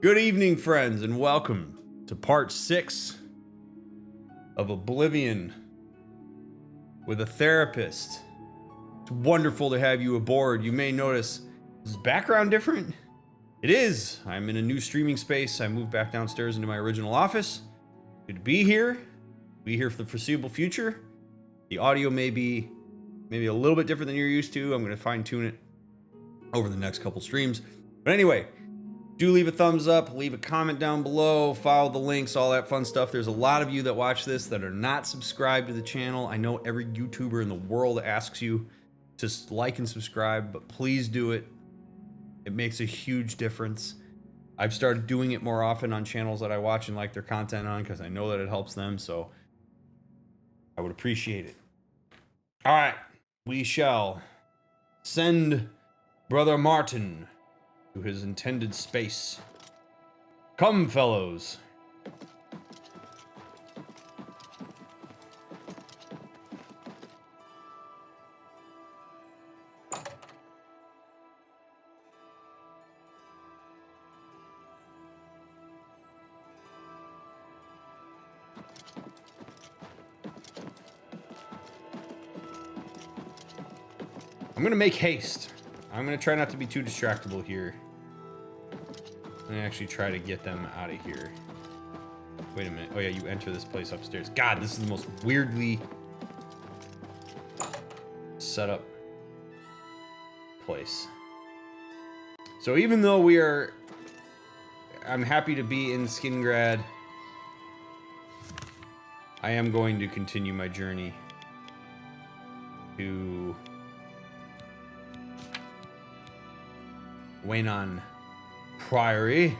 Good evening, friends, and welcome to part 6 of Oblivion with a therapist. It's wonderful to have you aboard. You may notice, is background different? It is. I'm in a new streaming space. I moved back downstairs into my original office. Good to be here. Be here for the foreseeable future. The audio may be maybe a little bit different than you're used to. I'm going to fine tune it over the next couple streams. But anyway, do leave a thumbs up, leave a comment down below, follow the links, all that fun stuff. There's a lot of you that watch this that are not subscribed to the channel. I know every YouTuber in the world asks you to like and subscribe, but please do it. It makes a huge difference. I've started doing it more often on channels that I watch and like their content on because I know that it helps them, so I would appreciate it. All right, we shall send Brother Martin to his intended space. Come, fellows. I'm gonna make haste. I'm gonna try not to be too distractible here. And actually try to get them out of here. Wait a minute. Oh yeah, you enter this place upstairs. God, this is the most weirdly set up place. So even though I'm happy to be in Skingrad, I am going to continue my journey to Weynon Priory.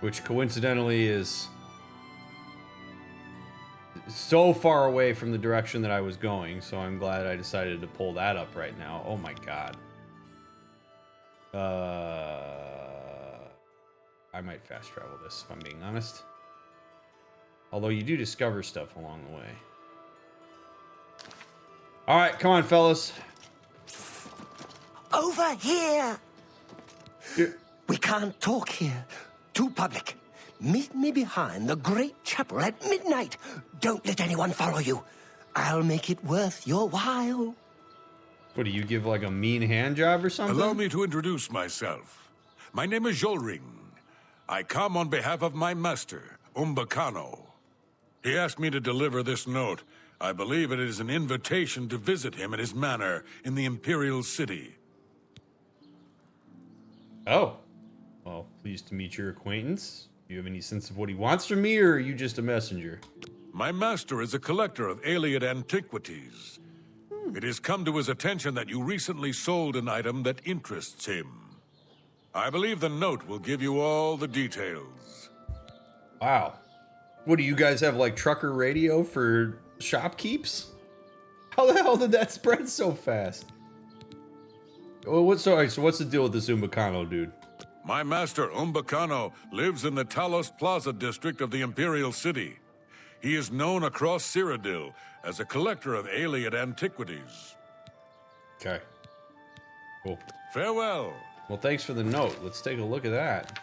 Which coincidentally is so far away from the direction that I was going, so I'm glad I decided to pull that up right now. Oh my god. I might fast travel this if I'm being honest. Although you do discover stuff along the way. All right, come on, fellas. Over here! Yeah. We can't talk here. Too public. Meet me behind the great chapel at midnight. Don't let anyone follow you. I'll make it worth your while. What, do you give like a mean hand job or something? Allow me to introduce myself. My name is Jolring. I come on behalf of my master, Umbacano. He asked me to deliver this note. I believe it is an invitation to visit him at his manor in the Imperial city. Oh. Well, pleased to meet your acquaintance. Do you have any sense of what he wants from me, or are you just a messenger? My master is a collector of alien antiquities. It has come to his attention that you recently sold an item that interests him. I believe the note will give you all the details. Wow. What, do you guys have like trucker radio for shopkeeps? How the hell did that spread so fast? Well, so what's the deal with this Umbacano dude? My master, Umbacano, lives in the Talos Plaza district of the Imperial city. He is known across Cyrodiil as a collector of alien antiquities. Okay. Cool. Farewell. Well, thanks for the note. Let's take a look at that.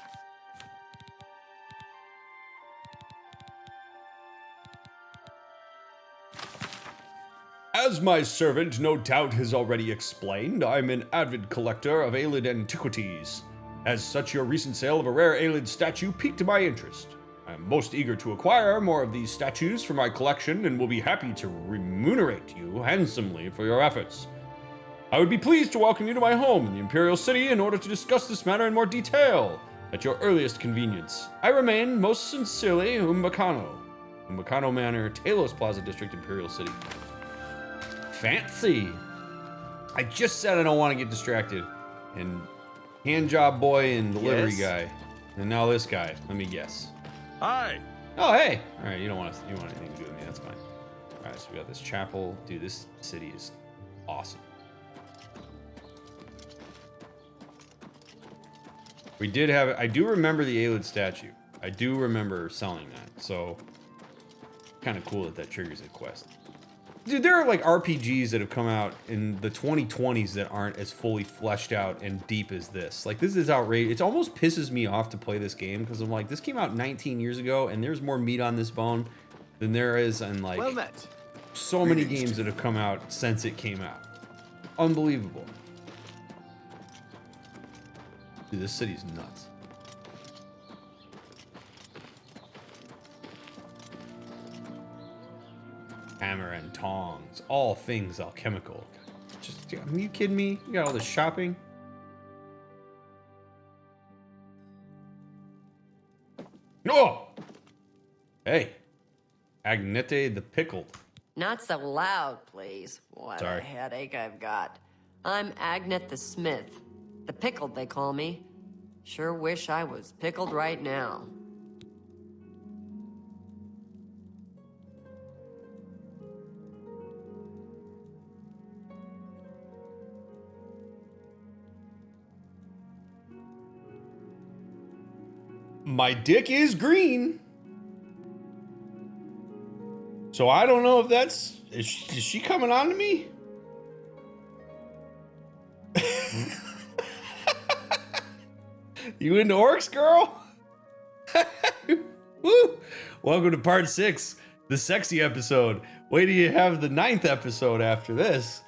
As my servant no doubt has already explained, I'm an avid collector of alien antiquities. As such, your recent sale of a rare alien statue piqued my interest. I am most eager to acquire more of these statues for my collection and will be happy to remunerate you handsomely for your efforts. I would be pleased to welcome you to my home in the Imperial City in order to discuss this matter in more detail at your earliest convenience. I remain most sincerely Umbacano. Umbacano Manor, Talos Plaza District, Imperial City. Fancy. I just said I don't want to get distracted. And handjob boy and delivery guy. And now this guy. Let me guess. Hi. Oh, hey. All right, you don't want anything to do with me. That's fine. All right, so we got this chapel. Dude, this city is awesome. We did have, I do remember the alien statue. I do remember selling that. So kind of cool that that triggers a quest. Dude, there are like RPGs that have come out in the 2020s that aren't as fully fleshed out and deep as this. Like, this is outrageous. It almost pisses me off to play this game because I'm like, this came out 19 years ago and there's more meat on this bone than there is in like so many games that have come out since it came out. Unbelievable. Dude, this city's nuts. Hammer and tongs, all things alchemical. Just, are you kidding me? You got all this shopping? No! Hey, Agnete the Pickled. Not so loud, please. What Sorry. a headache I've got. I'm Agnet the Smith. The Pickled, they call me. Sure wish I was pickled right now. My dick is green. So I don't know if that's... Is she coming on to me? You into orcs, girl? Woo! Welcome to part 6, the sexy episode. Wait till you have the 9th episode after this.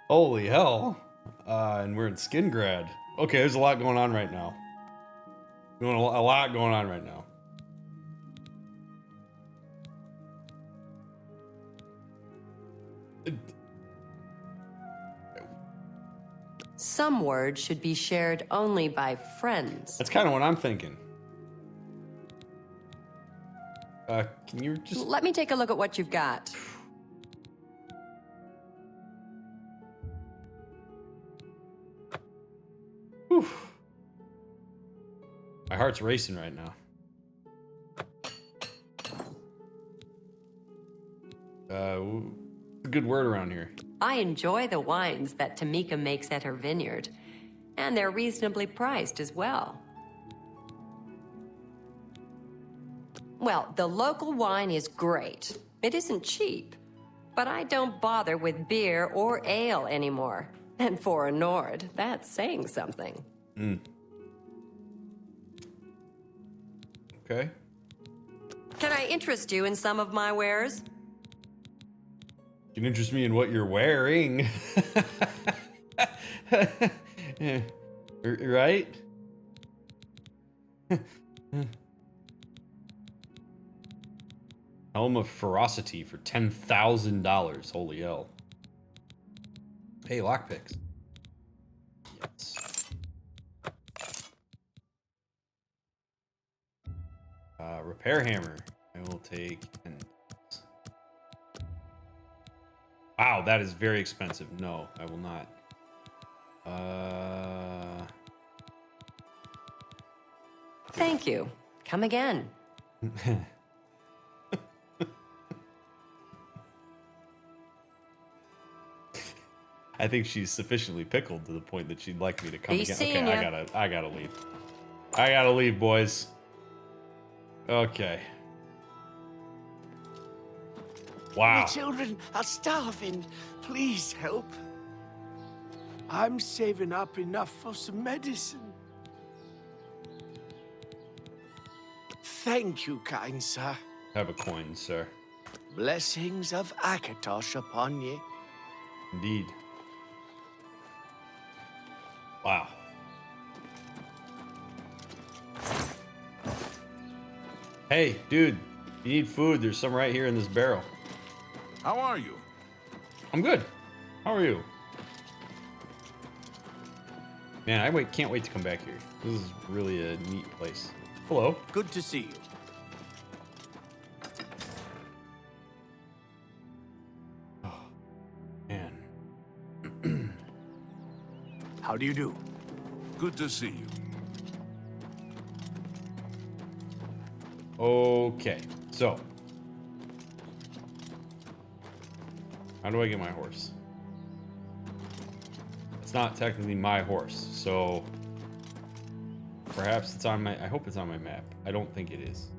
Holy hell. And we're in Skingrad. Okay, there's a lot going on right now. A lot going on right now. Some words should be shared only by friends. That's kind of what I'm thinking. Can you just... Let me take a look at what you've got. Whew. My heart's racing right now. A good word around here. I enjoy the wines that Tamika makes at her vineyard, and they're reasonably priced as well. Well, the local wine is great. It isn't cheap, but I don't bother with beer or ale anymore. And for a Nord, that's saying something. Okay. Can I interest you in some of my wares? You can interest me in what you're wearing. Right? Helm of Ferocity for $10,000. Holy hell. Hey, lockpicks. Yes. Repair hammer. I will take 10. Wow, that is very expensive. No, I will not. Thank you. Come again. I think she's sufficiently pickled to the point that she'd like me to come Be again. seeing Okay, ya. I gotta leave. I gotta leave, boys. Okay. Wow. My children are starving. Please help. I'm saving up enough for some medicine. Thank you, kind sir. Have a coin, sir. Blessings of Akatosh upon ye. Indeed. Wow. Hey, dude, you need food. There's some right here in this barrel. How are you? I'm good. How are you? Man, I can't wait to come back here. This is really a neat place. Hello. Good to see you. Oh, man. How do you do? Good to see you. Okay, so. How do I get my horse? It's not technically my horse, so perhaps it's on my, I hope it's on my map. I don't think it is.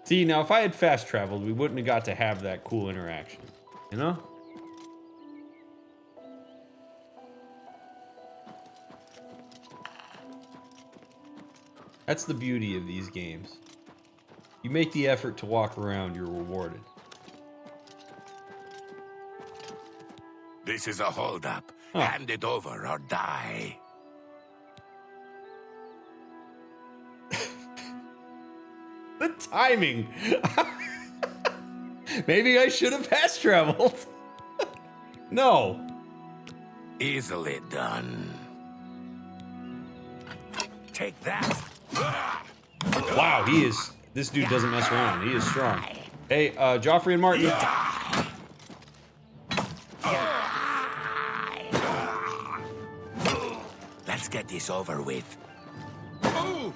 See, now if I had fast traveled, we wouldn't have got to have that cool interaction. You know? That's the beauty of these games. You make the effort to walk around, you're rewarded. This is a holdup. Huh. Hand it over or die. The timing! Maybe I should have fast traveled. No. Easily done. Take that. Wow, he is... This dude doesn't mess around. He is strong. Hey, Joffrey and Martin. Let's get this over with. Oh.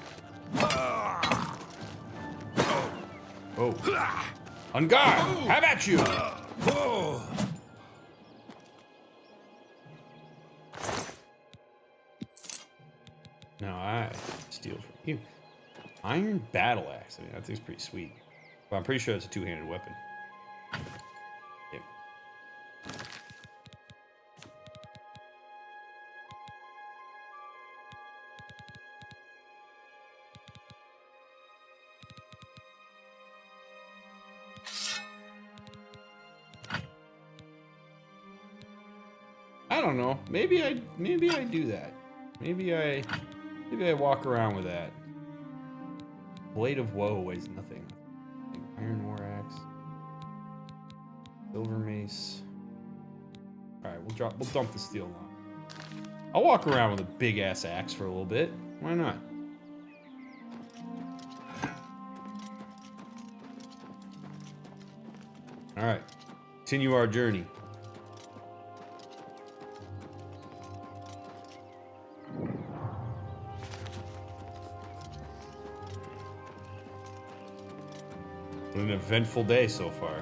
On guard! How about you? Now I steal from you. Iron battle axe. I mean, that thing's pretty sweet. But I'm pretty sure it's a two-handed weapon. Yep. I don't know. Maybe I do that. Maybe I walk around with that. Blade of Woe weighs nothing. Iron War Axe. Silver Mace. Alright, we'll dump the steel on. I'll walk around with a big ass axe for a little bit. Why not? Alright. Continue our journey. An eventful day so far.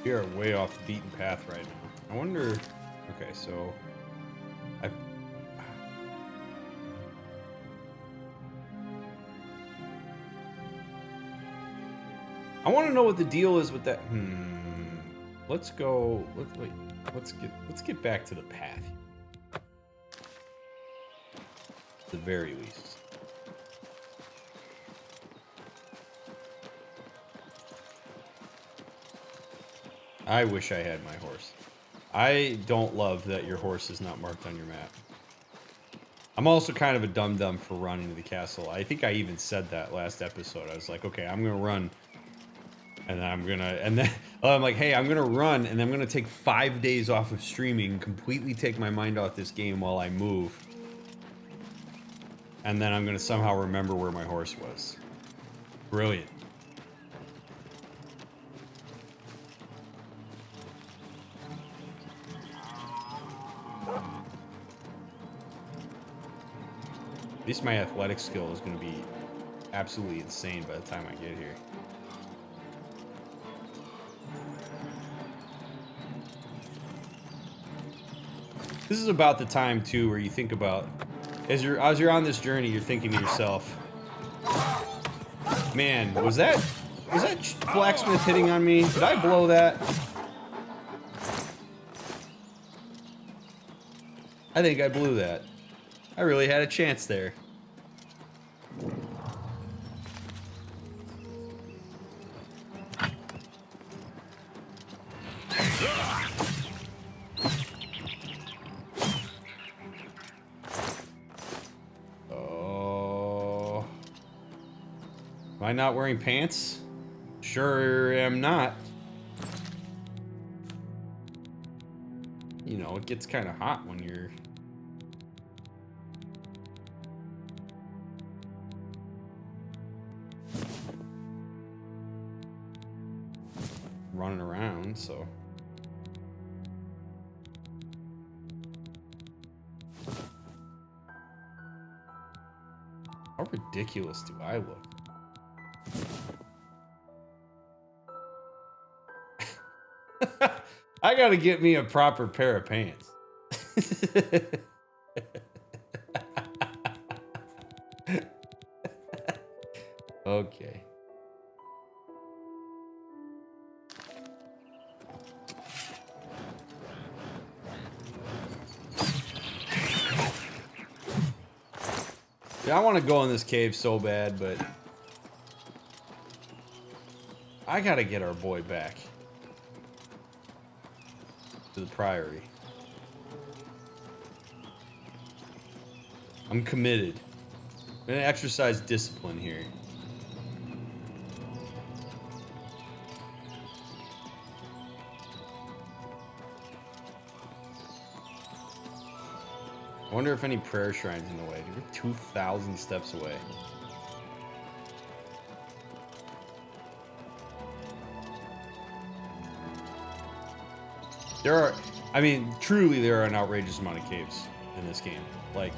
We are way off the beaten path right now. I wonder... Okay, so... I want to know what the deal is with that... Let's go... Let's get back to the path. At the very least. I wish I had my horse. I don't love that your horse is not marked on your map. I'm also kind of a dum-dum for running to the castle. I think I even said that last episode. I was like, okay, I'm gonna run. And then I'm like, hey, I'm gonna run and I'm gonna take 5 days off of streaming, completely take my mind off this game while I move. And then I'm gonna somehow remember where my horse was. Brilliant. At least my athletic skill is going to be absolutely insane by the time I get here. This is about the time too where you think about, as you're on this journey, you're thinking to yourself, man, was that blacksmith hitting on me? Did I blow that? I think I blew that. I really had a chance there. Oh. Am I not wearing pants? Sure am not. You know, it gets kind of hot when you're... running around, so How ridiculous do I look? I gotta get me a proper pair of pants. Okay. Yeah, I want to go in this cave so bad, but I gotta get our boy back to the Priory. I'm committed. I'm gonna exercise discipline here. I wonder if any prayer shrines in the way. We're 2,000 steps away. There are, I mean, truly there are an outrageous amount of caves in this game. Like,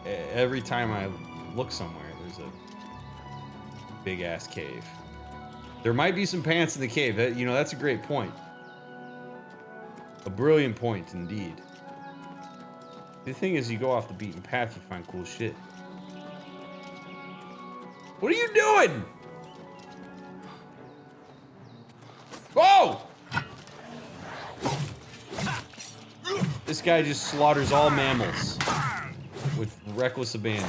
every time I look somewhere, there's a big ass cave. There might be some pants in the cave. You know, that's a great point. A brilliant point indeed. The thing is, you go off the beaten path, you find cool shit. What are you doing? Whoa! This guy just slaughters all mammals with reckless abandon.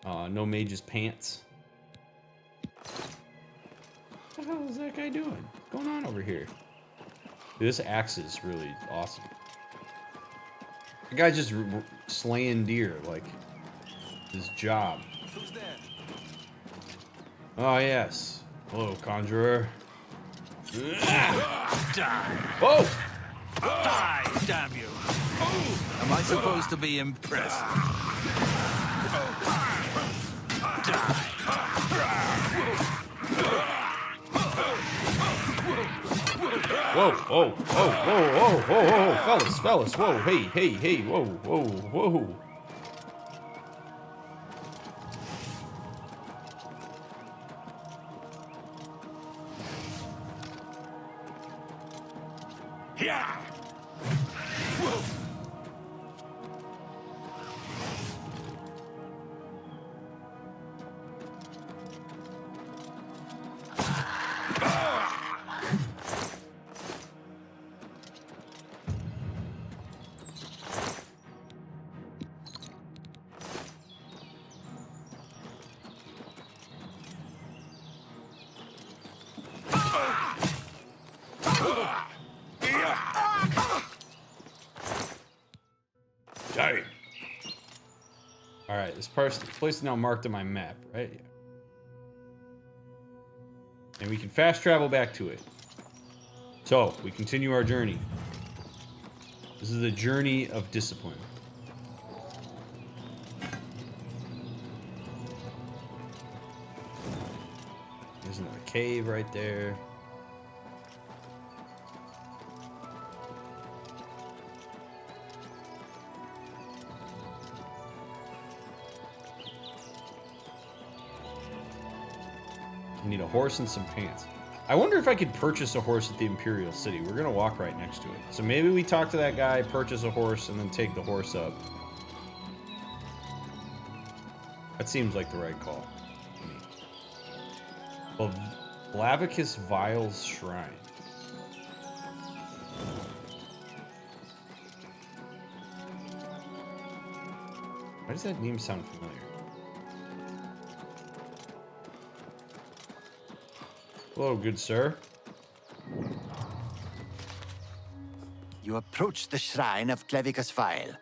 No mage's pants. What the hell is that guy doing? What's going on over here? Dude, this axe is really awesome. The guy's just slaying deer, like his job. Who's there? Oh, yes. Hello, conjurer. Die! Whoa! Die, damn you! Am I supposed to be impressed? Die! Whoa, whoa, whoa, whoa, whoa, whoa, whoa, fellas, whoa, hey, whoa, whoa. Yeah! Alright, this place is now marked on my map, right? Yeah. And we can fast travel back to it. So, we continue our journey. This is the journey of discipline. There's another cave right there. I need a horse and some pants. I wonder if I could purchase a horse at the Imperial City. We're gonna walk right next to it. So maybe we talk to that guy, purchase a horse, and then take the horse up. That seems like the right call to me. Well, Clavicus Vile's Shrine. Why does that name sound familiar? Hello, good sir. You approach the shrine of Clavicus Vile.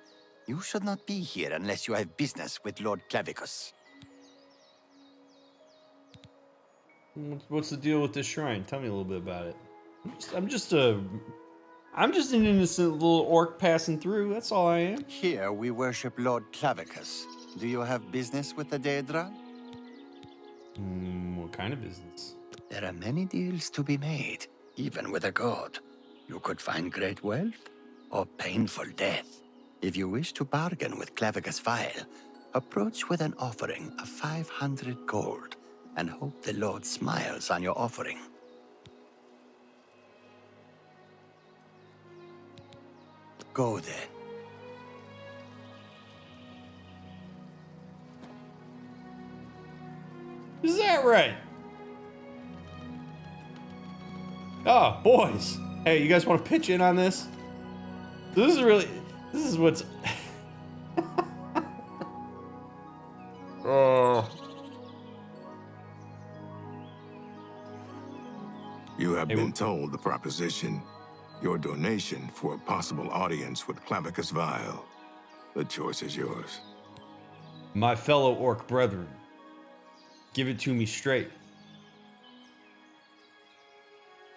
You should not be here unless you have business with Lord Clavicus. What's the deal with this shrine? Tell me a little bit about it. I'm just an innocent little orc passing through. That's all I am. Here we worship Lord Clavicus. Do you have business with the Daedra? What kind of business? There are many deals to be made, even with a god. You could find great wealth or painful death. If you wish to bargain with Clavicus Vile, Approach with an offering of 500 gold and hope the Lord smiles on your offering. Go then. Is that right? Oh, boys. Hey, you guys want to pitch in on this? This is what's... Oh. You have been told the proposition. Your donation for a possible audience with Clavicus Vile. The choice is yours. My fellow orc brethren, give it to me straight.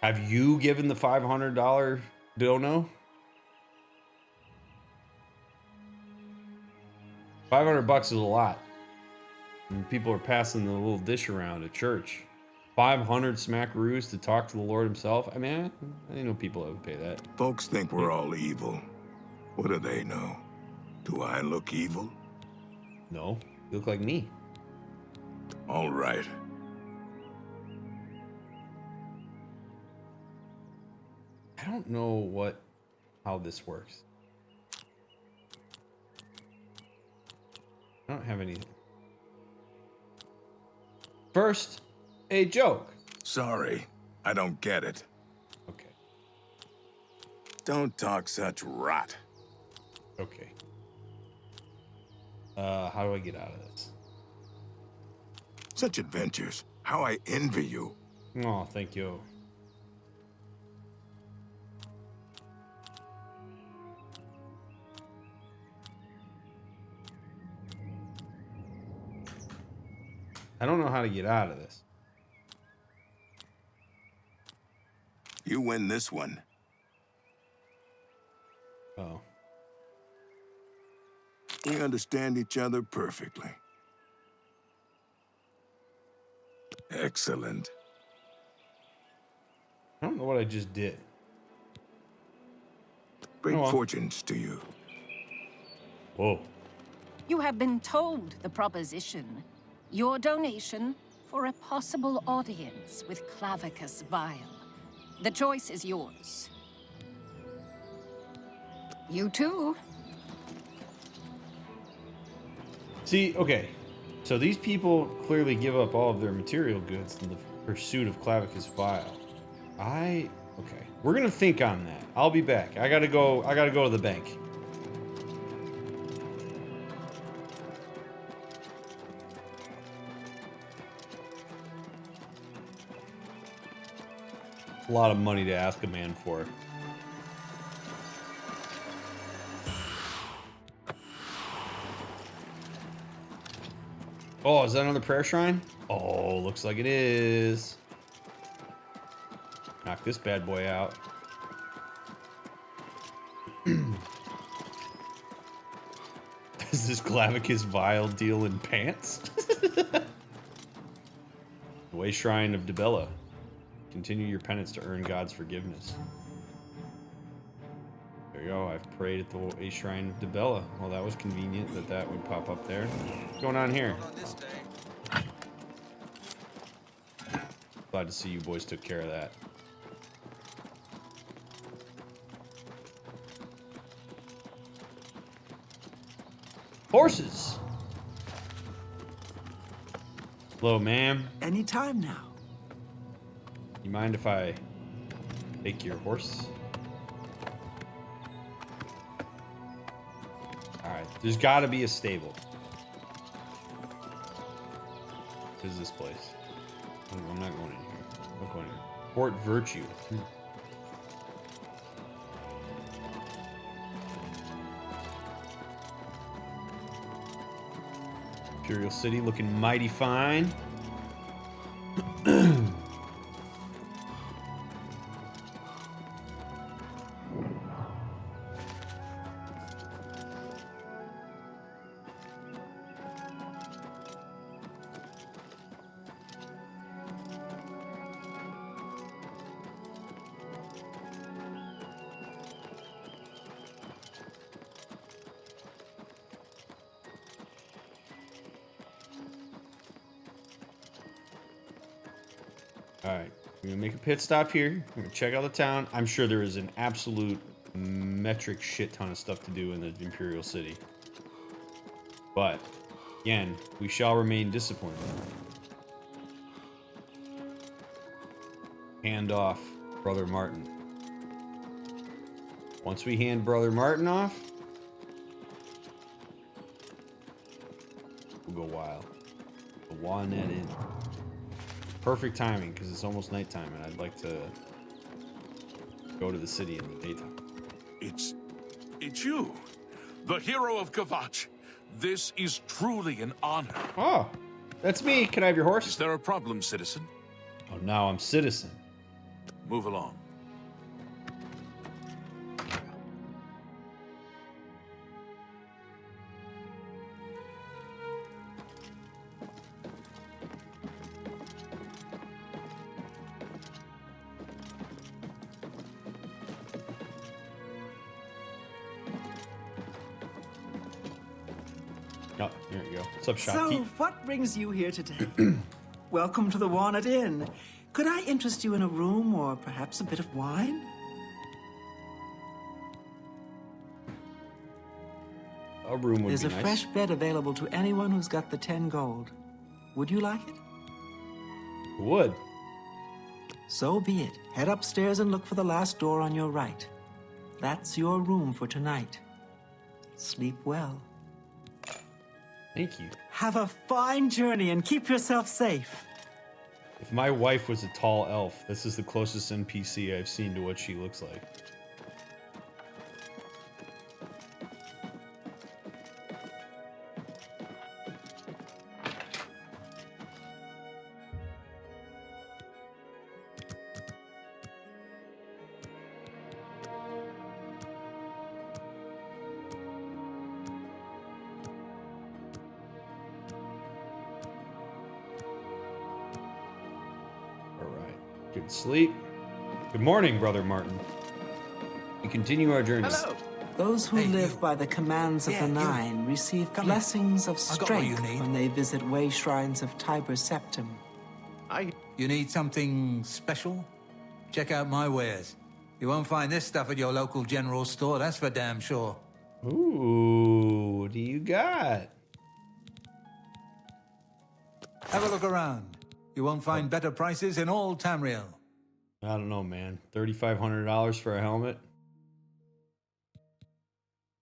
Have you given the $500 dono? $500 is a lot. And people are passing the little dish around at church. 500 smackaroos to talk to the Lord himself. I mean, I know people that would pay that. Folks think we're all evil. What do they know? Do I look evil? No, you look like me. All right. I don't know how this works. I don't have anything. First, a joke. Sorry, I don't get it. Okay. Don't talk such rot. Okay. How do I get out of this? Such adventures. How I envy you. Oh, thank you. I don't know how to get out of this. You win this one. Oh. We understand each other perfectly. Excellent. I don't know what I just did. Great Oh, well. fortunes to you. Whoa. You have been told the proposition. Your donation for a possible audience with Clavicus Vile. The choice is yours. You too. See, okay. So these people clearly give up all of their material goods in the pursuit of Clavicus Vile. Okay. We're gonna think on that. I'll be back. I gotta go to the bank. A lot of money to ask a man for. Oh, is that another prayer shrine? Oh, looks like it is. Knock this bad boy out. Does this Clavicus Vile deal in pants? The Way Shrine of Dibella. Continue your penance to earn God's forgiveness. There you go. I've prayed at the Way Shrine of Dibella. Well, that was convenient that would pop up there. What's going on here? Glad to see you boys took care of that. Horses! Hello, ma'am. Anytime now. You mind if I take your horse? Alright, there's gotta be a stable. What is this place? I'm not going in here. I'm not going in here. Port Virtue. Imperial City looking mighty fine. Alright, we're gonna make a pit stop here. We're gonna check out the town. I'm sure there is an absolute metric shit ton of stuff to do in the Imperial City. But, again, we shall remain disciplined. Hand off Brother Martin. Once we hand Brother Martin off, we'll go wild. The Weynon Inn. Perfect timing, because it's almost nighttime, and I'd like to go to the city in the daytime. It's you, the hero of Kvatch. This is truly an honor. Oh, that's me. Can I have your horse? Is there a problem, citizen? Oh, now I'm citizen. Move along. Oh, here we go. What's up, So, shopkeep? what brings you here today? Welcome to the Weynon Inn. Could I interest you in a room or perhaps a bit of wine? A room would There's be a nice. fresh bed available to anyone who's got the 10 gold. Would you like it? Would. So be it. Head upstairs and look for the last door on your right. That's your room for tonight. Sleep well. Thank you. Have a fine journey and keep yourself safe. If my wife was a tall elf, this is the closest NPC I've seen to what she looks like. Good sleep. Good morning, Brother Martin. We continue our journey. Hello. Those who live by the commands of the Nine receive blessings of strength when they visit way shrines of Tiber Septim. You need something special? Check out my wares. You won't find this stuff at your local general store, that's for damn sure. Ooh, what do you got? Have a look around. You won't find better prices in all Tamriel. I don't know, man. $3,500 for a helmet?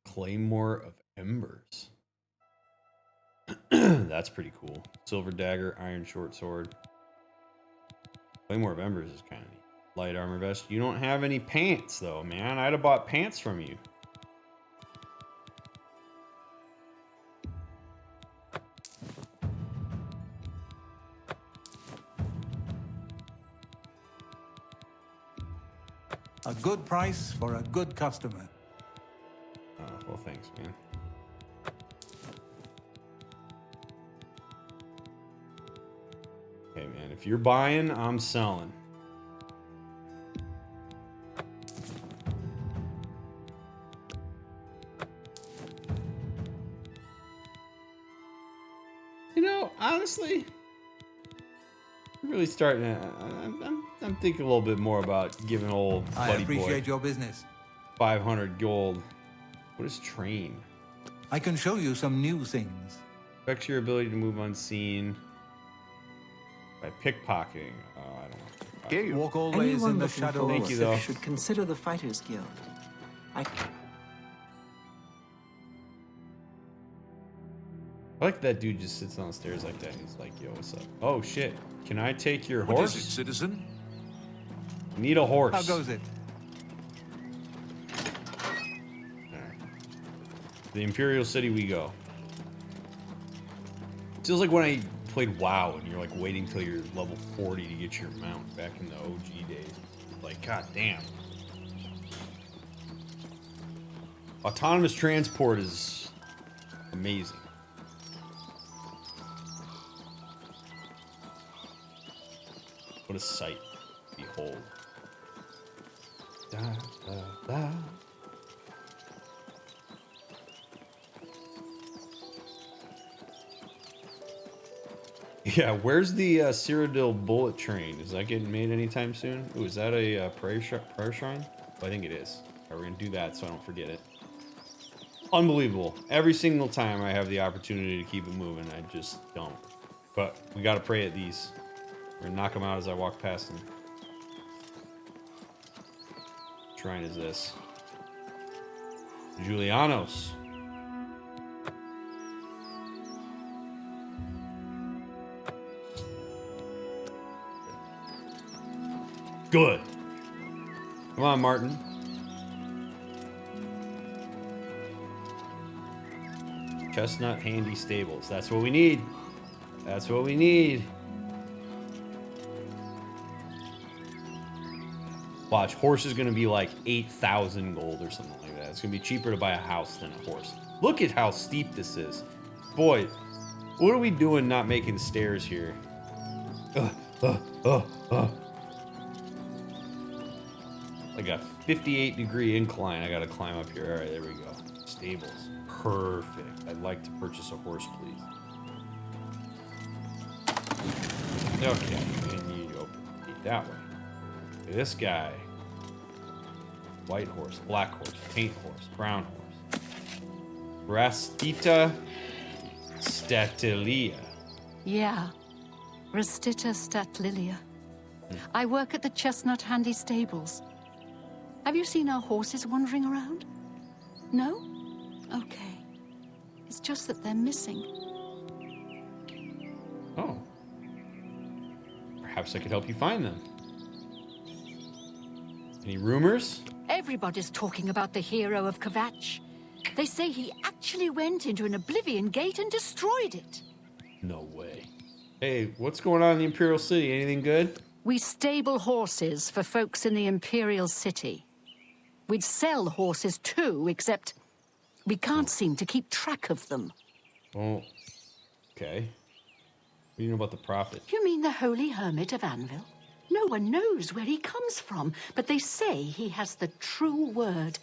Claymore of Embers. That's pretty cool. Silver dagger, iron short sword. Claymore of Embers is kind of neat. Light armor vest. You don't have any pants, though, man. I'd have bought pants from you. A good price for a good customer. Oh, well, thanks, man. Hey, man, if you're buying, I'm selling. You know, honestly, I'm really starting to. I'm thinking a little bit more about giving old I buddy appreciate boy your business. 500 gold. What is train? I can show you some new things. Affects your ability to move unseen by pickpocketing. Oh, I don't know. Walk always Anyone in the looking shadow. for Thank you, work though. should consider the Fighters Guild. I like that dude just sits on the stairs like that. He's like, yo, what's up? Oh, shit. Can I take your What horse? is it, citizen? Need a horse. How goes it? Alright. The Imperial City we go. Feels like when I played WoW and you're like waiting till you're level 40 to get your mount back in the OG days. Like, god damn. Autonomous transport is amazing. What a sight. Behold. Da, da, da. Yeah, where's the Cyrodiil bullet train? Is that getting made anytime soon? Ooh, is that a prayer shrine? Oh, I think it is. All right, we're gonna do that so I don't forget it. Unbelievable. Every single time I have the opportunity to keep it moving, I just don't. But we gotta pray at these. We're gonna knock them out as I walk past them. What shrine is this? Julianos. Good. Come on, Martin. Chestnut handy stables. That's what we need. That's what we need. Watch, horse is going to be like 8,000 gold or something like that. It's going to be cheaper to buy a house than a horse. Look at how steep this is. Boy, what are we doing not making stairs here? Like a 58-degree incline I got to climb up here. All right, there we go. Stables. Perfect. I'd like to purchase a horse, please. Okay, and you open it that way. This guy. White horse, black horse, paint horse, brown horse. Rastita Statilia. Yeah, Rastita Statlilia. I work at the Chestnut Handy Stables. Have you seen our horses wandering around? No? Okay. It's just that they're missing. Oh. Perhaps I could help you find them. Any rumors? Everybody's talking about the hero of Kvatch. They say he actually went into an Oblivion gate and destroyed it. No way. Hey, what's going on in the Imperial City? Anything good? We stable horses for folks in the Imperial City. We'd sell horses too, except we can't seem to keep track of them. Oh, okay. What do you know about the prophet? You mean the Holy Hermit of Anvil? No one knows where he comes from, but they say he has the true word.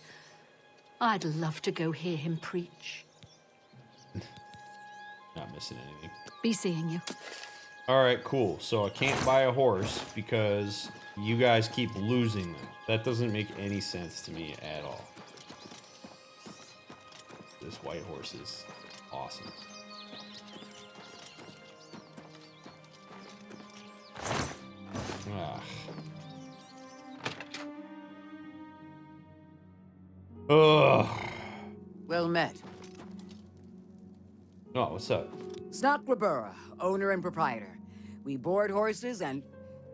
I'd love to go hear him preach. Not missing anything. Be seeing you. All right, cool. So I can't buy a horse because you guys keep losing them. That doesn't make any sense to me at all. This white horse is awesome. Ah. Ugh. Well met. Oh, what's up? Snot Grabura, owner and proprietor. We board horses and,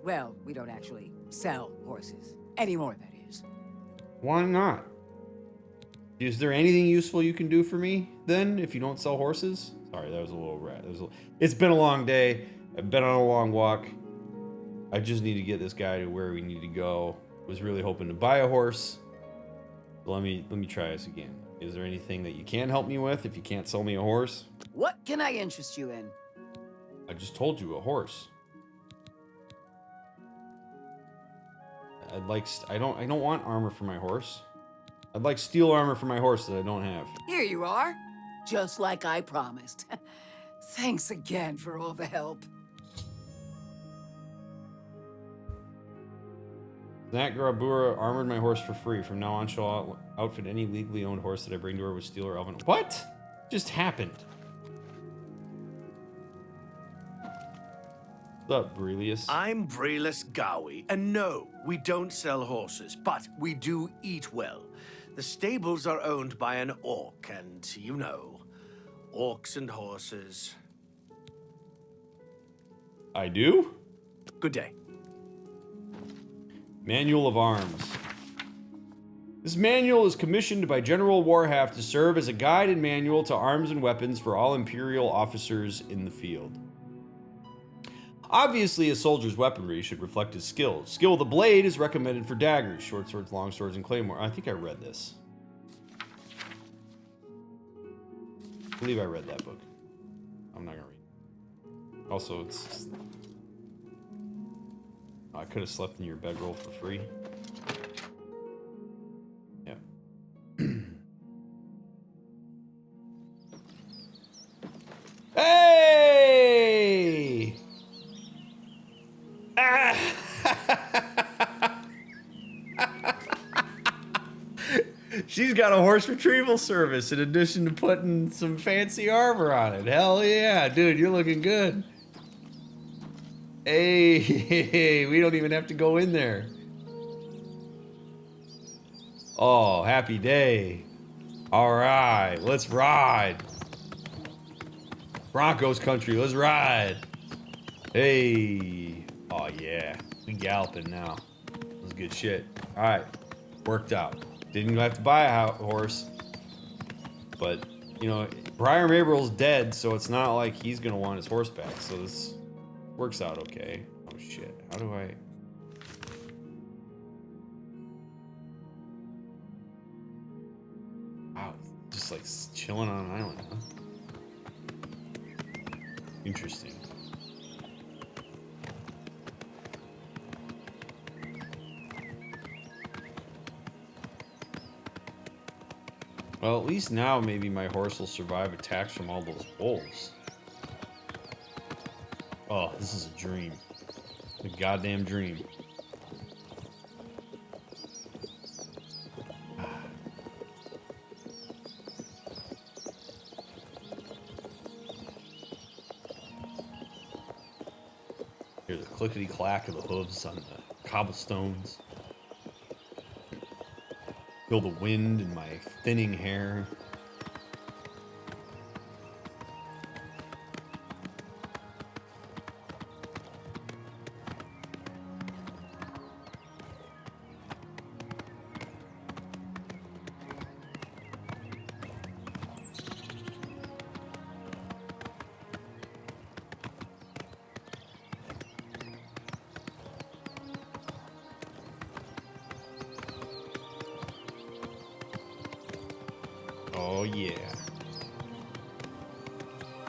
well, we don't actually sell horses. Anymore, that is. Why not? Is there anything useful you can do for me, then, if you don't sell horses? Sorry, that was a little rat. It's been a long day. I've been on a long walk. I just need to get this guy to where we need to go. Was really hoping to buy a horse. Let me try this again. Is there anything that you can help me with if you can't sell me a horse? What can I interest you in? I just told you, a horse. I don't want armor for my horse. I'd like steel armor for my horse that I don't have. Here you are. Just like I promised. Thanks again for all the help. That Grabura armored my horse for free. From now on, she'll outfit any legally owned horse that I bring to her with steel or elven. What just happened? What's up, Brelius? I'm Brelius Gowie, and no, we don't sell horses, but we do eat well. The stables are owned by an orc, and you know, orcs and horses. I do? Good day. Manual of Arms. This manual is commissioned by General Warhalf to serve as a guide and manual to arms and weapons for all Imperial officers in the field. Obviously, a soldier's weaponry should reflect his skills. Skill of the blade is recommended for daggers, short swords, long swords, and claymore. I think I read this. I believe I read that book. I'm not gonna read it. Also, it's just... I could have slept in your bedroll for free. Yeah. Hey! She's got a horse retrieval service in addition to putting some fancy armor on it. Hell yeah, dude, you're looking good. Hey, we don't even have to go in there. Oh, happy day. All right, let's ride. Broncos country, let's ride. Hey. Oh, yeah. We galloping now. That's good shit. All right. Worked out. Didn't have to buy a horse. But, you know, Briar Maybro's dead, so it's not like he's going to want his horse back. So this works out okay. Oh, shit. How do I... Wow. Just like chilling on an island, huh? Interesting. Well, at least now maybe my horse will survive attacks from all those wolves. Oh, this is a dream. A goddamn dream. Hear the clickety-clack of the hooves on the cobblestones. Feel the wind in my thinning hair. Oh yeah.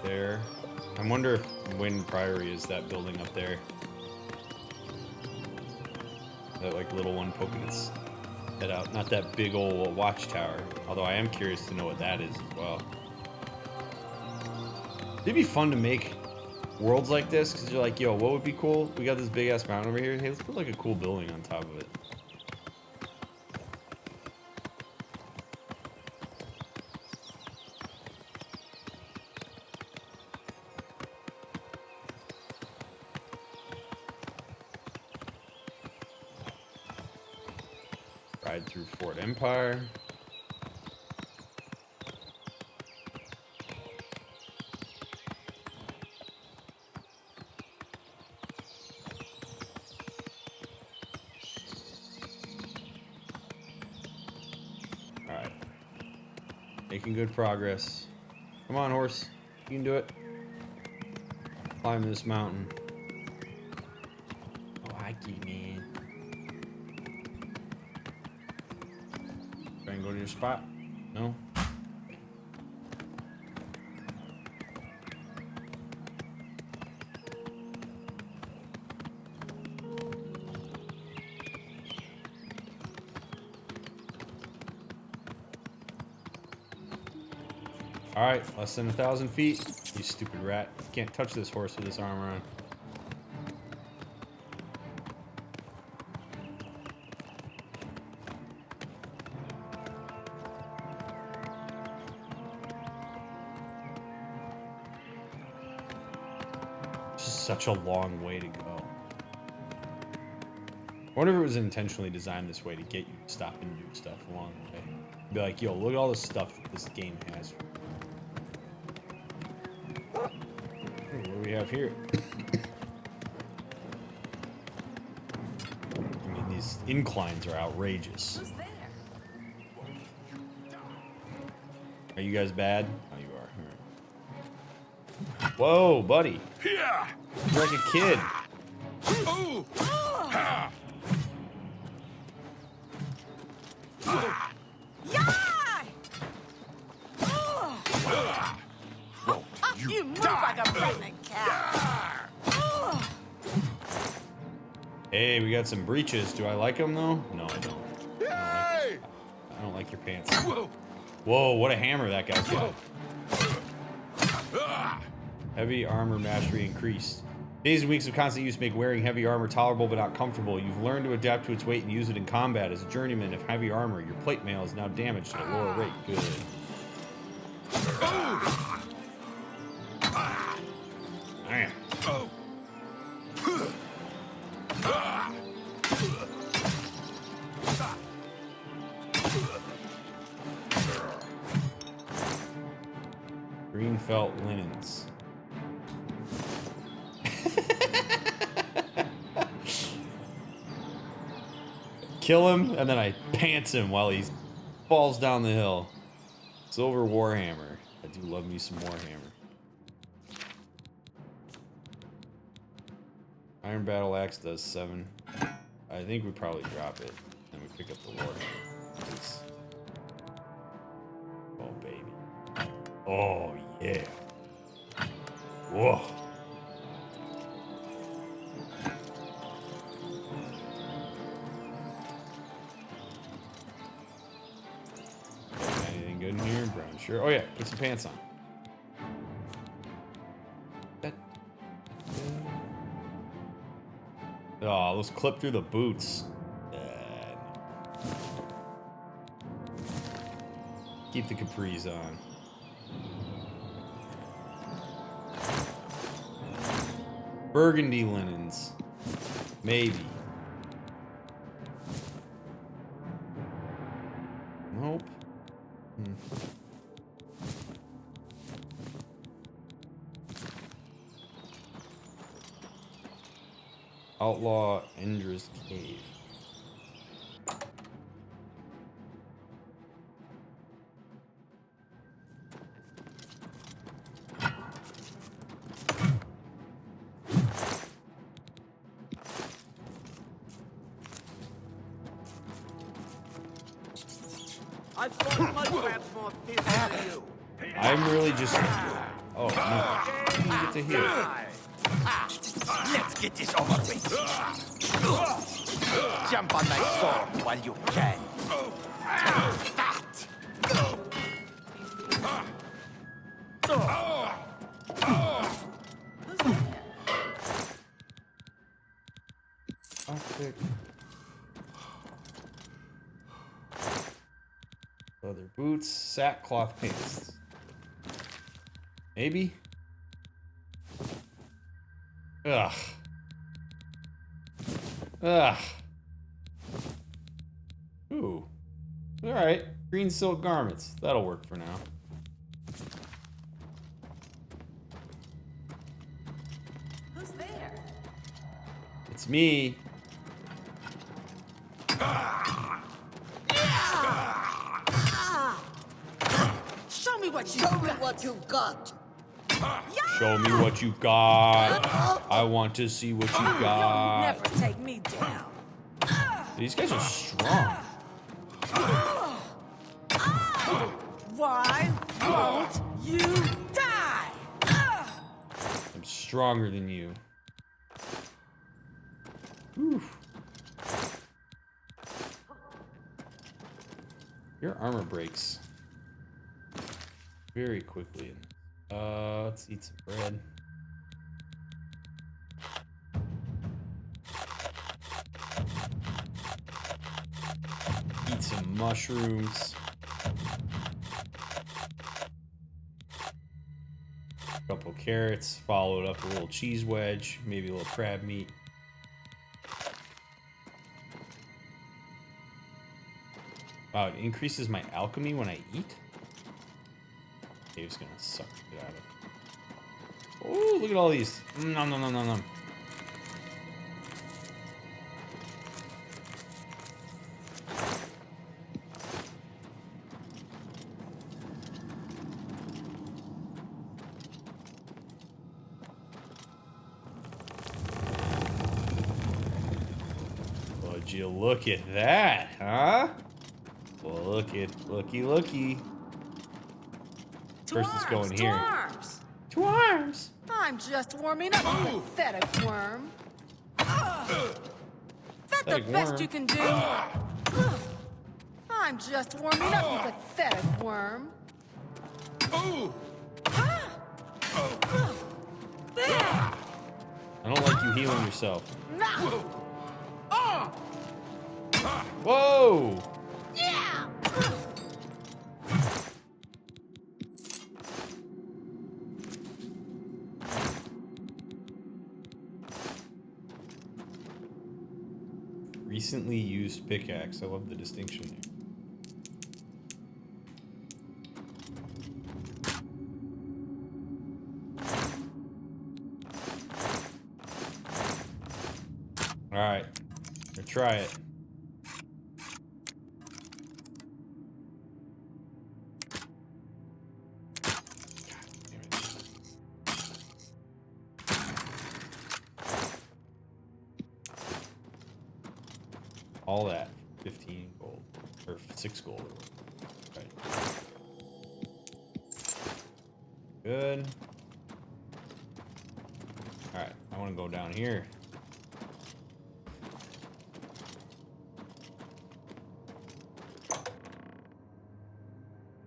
There. I wonder if Weynon Priory is that building up there. That like little one poking its head out. Not that big old watchtower. Although I am curious to know what that is as well. It'd be fun to make worlds like this because you're like, yo, what would be cool? We got this big ass mountain over here. Hey, let's put like a cool building on top of it. Ride through Fort Empire. All right. Making good progress. Come on, horse. You can do it. Climb this mountain. Oh, I get man. Try and go to your spot. No? Alright, less than 1,000 feet. You stupid rat. You can't touch this horse with this armor on. Such a long way to go. I wonder if it was intentionally designed this way to get you to stop and do stuff along the way. Be like, yo, look at all the stuff that this game has. What do we have here? I mean, these inclines are outrageous. Are you guys bad? Oh, you are. Whoa, buddy. Yeah. You're like a kid. Ooh. Ha. You move like a pregnant cat. Hey, we got some breeches. Do I like them though? No, I don't. I don't like your pants. Whoa, what a hammer that guy's got. Heavy armor mastery increased. Days and weeks of constant use make wearing heavy armor tolerable but not comfortable. You've learned to adapt to its weight and use it in combat. As a journeyman of heavy armor, your plate mail is now damaged at a lower rate. Good. Damn. Green felt linens. Kill him, and then I pants him while he falls down the hill. Silver Warhammer. I do love me some Warhammer. Iron Battle Axe does 7. I think we probably drop it. And we pick up the Warhammer. It's... Oh, baby. Oh, yeah. Whoa. Anything good in here? Brown shirt. Oh, yeah. Put some pants on. Oh, let's clip through the boots. Keep the capris on. Burgundy linens. Maybe. Nope. Outlaw Endra's Cave. I thought Mudcrab's more fierce than you. I'm really just... Oh, no. You get to heal. Let's get this over with. Jump on my sword while you can. Take that. Plastic. Leather boots, sackcloth pants. Maybe? Ugh. Ugh. Ooh. Alright. Green silk garments. That'll work for now. Who's there? It's me. Show me what you've got. Show me what you got. I want to see what you got. Never take me down. These guys are strong. Why won't you die? I'm stronger than you. Oof. Your armor breaks very quickly. Let's eat some bread. Eat some mushrooms. Couple carrots, followed up a little cheese wedge, maybe a little crab meat. Wow, it increases my alchemy when I eat? Dave's gonna suck it out of it. Oh, look at all these. Nom, nom, nom, nom, nom. Would you look at that, huh? Well, looky. First, let's go in here. Arms. To arms. I'm just warming up, you pathetic worm. That the best you can do? I'm just warming up, you pathetic worm. I I don't like you healing yourself. Whoa! Yeah! Recently used pickaxe. I love the distinction there. All right, let's try it. All that, 15 gold, or 6 gold. Right. Good. All right, I want to go down here.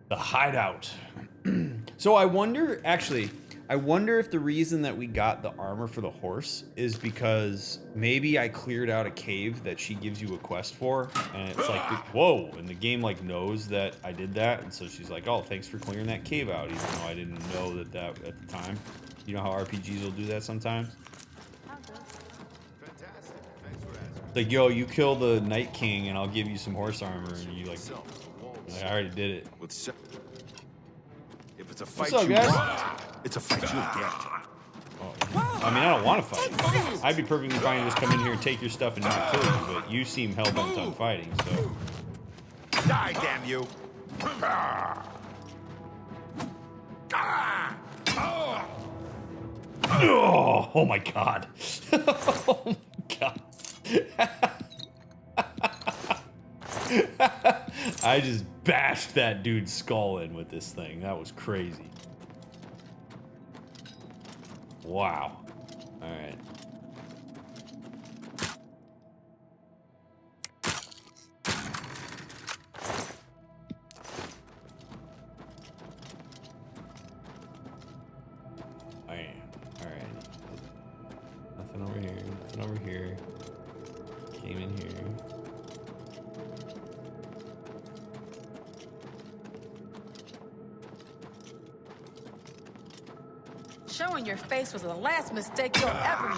The hideout. So I wonder, actually, I wonder if the reason that we got the armor for the horse is because maybe I cleared out a cave that she gives you a quest for, and it's like, whoa, and the game like knows that I did that, and so she's like, oh, thanks for clearing that cave out, even though I didn't know that at the time. You know how RPGs will do that sometimes? Like, yo, you kill the Night King and I'll give you some horse armor, and you like I already did it. If it's a fight What's up, you guys? want, it's a fight you'll get. Oh. I mean, I don't want to fight. I'd be perfectly fine to just come in here and take your stuff and not kill you, but you seem hell-bent on fighting, so... Die, damn you! Oh my god. Oh my god. I just bashed that dude's skull in with this thing. That was crazy. Wow. All right. All right. Nothing over here. Nothing over here. Came in here. Showing your face was the last mistake you'll ever make.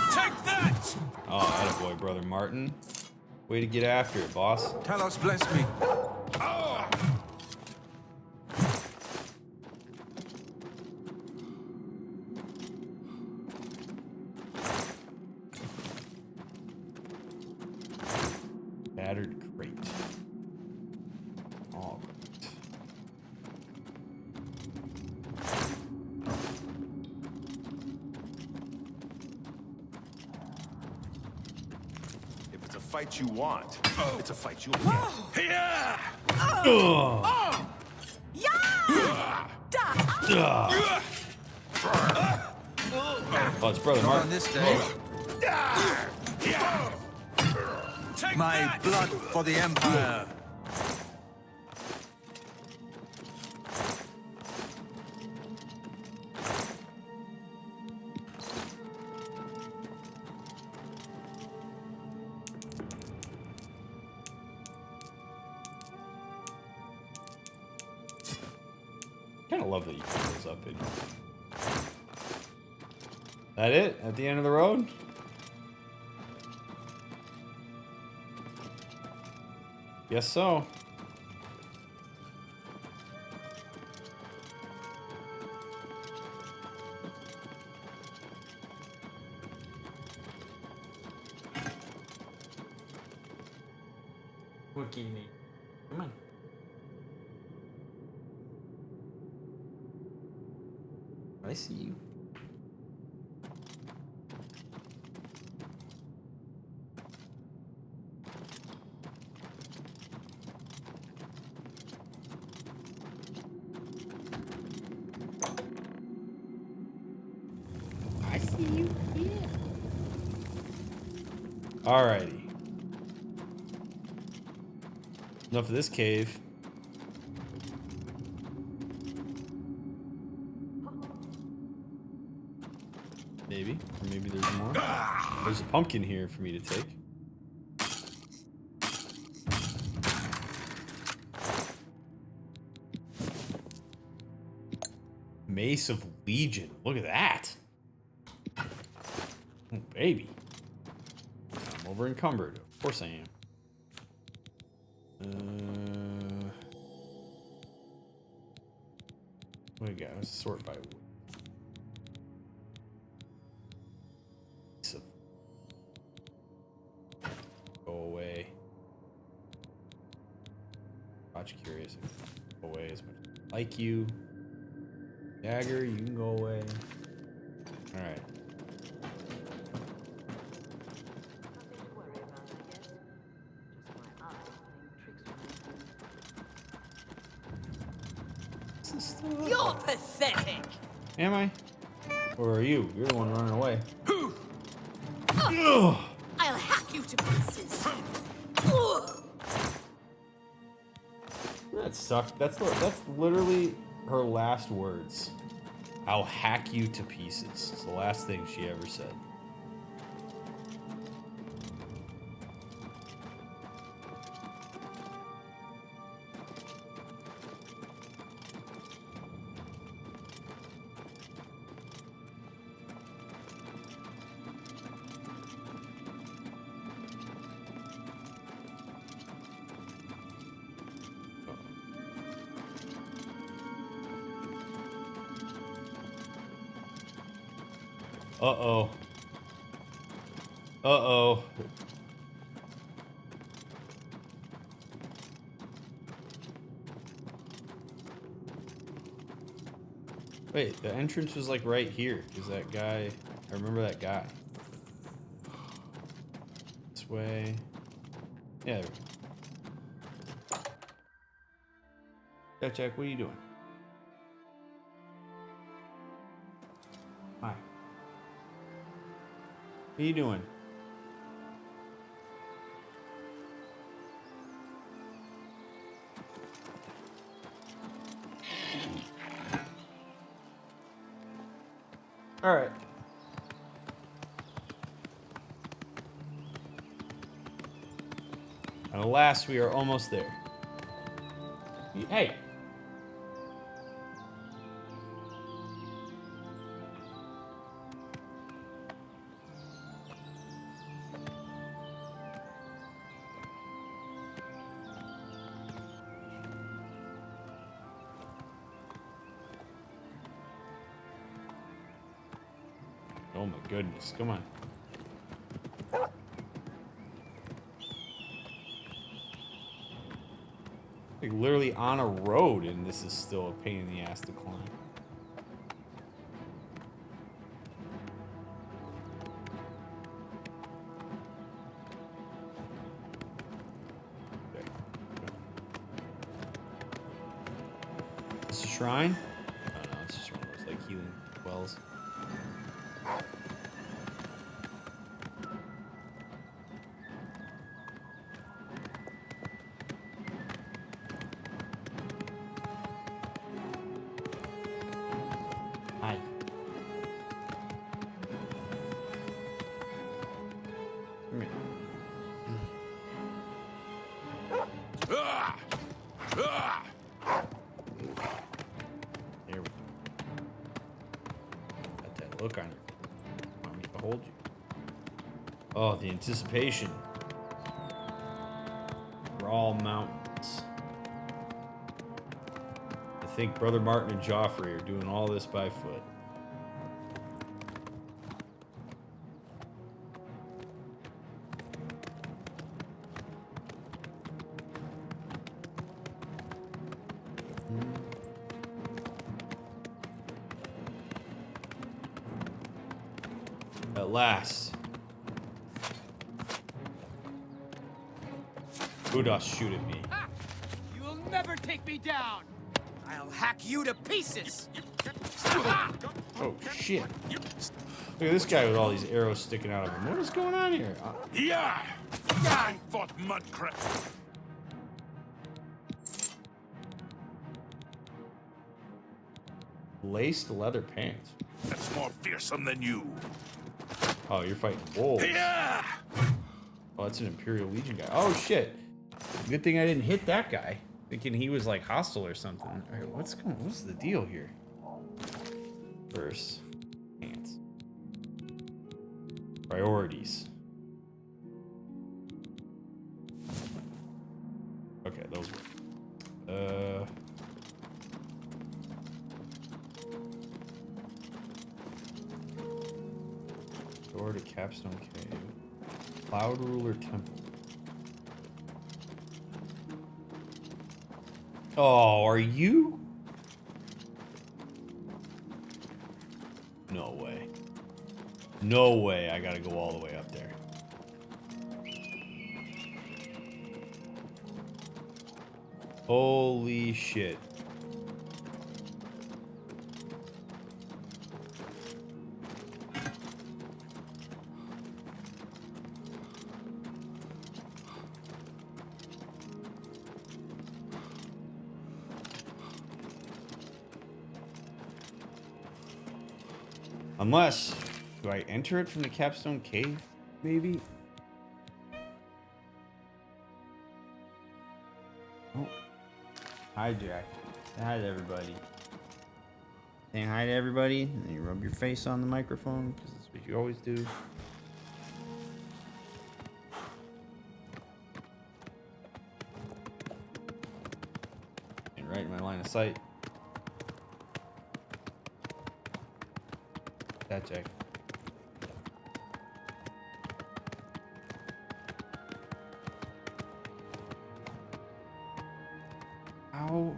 Take that! Oh, attaboy, Brother Martin. Way to get after it, boss. Talos bless me. Battered crate. All right. If it's a fight you want, it's a fight you'll get. Yeah! Oh, it's Brother On Martin. this day, Take my that! blood for the Empire. Kind of love that you put those up in. That it? At the end of the road? Guess so. What do you need? Come on. I see you. I see you. Yeah. Alrighty. Enough of this cave. Maybe. Or maybe there's more. There's a pumpkin here for me to take. Mace of Legion. Look at that. Oh, baby. I'm over encumbered. Of course I am. What do we got? Let's sort by wood. Go away. Watch curious. Go away as much as I like you. Dagger, you can go away. Alright. You're pathetic. Am I? Or are you? You're the one running away. I'll hack you to pieces. That sucked. That's literally her last words. I'll hack you to pieces. It's the last thing she ever said. Uh-oh. Uh-oh. Wait, the entrance was like right here. Is that guy... I remember that guy. This way. Yeah, there we go. Jack, what are you doing? Hi. What are you doing? All right. And alas, we are almost there. Hey. Oh my goodness, come on. Like literally on a road, and this is still a pain in the ass to climb. Okay. Is this a shrine? Oh no, it's just one of those like healing wells. Look on you. Want me to hold you? Oh, the anticipation. Raw Mountains. I think Brother Martin and Joffrey are doing all this by foot. At last. Who does shoot at me? You will never take me down. I'll hack you to pieces. Oh shit. Look at this guy with all these arrows sticking out of him. What is going on here? Yeah! I fought Mudcrab. Laced leather pants. that's more fearsome than you. Oh, you're fighting wolves. Yeah! Oh, that's an Imperial Legion guy. Oh, shit. Good thing I didn't hit that guy. Thinking he was, like, hostile or something. All right, what's the deal here? First, pants. Priorities. Okay, those work. Door to Capstone Cave. Cloud Ruler Temple. Oh, are you? No way. No way I gotta go all the way up there. Holy shit. Unless, do I enter it from the Capstone Cave, maybe? Oh. Hi, Jack. Say hi to everybody. Saying hi to everybody, and then you rub your face on the microphone, because that's what you always do. And right in my line of sight. That Jack. Ow. Oh.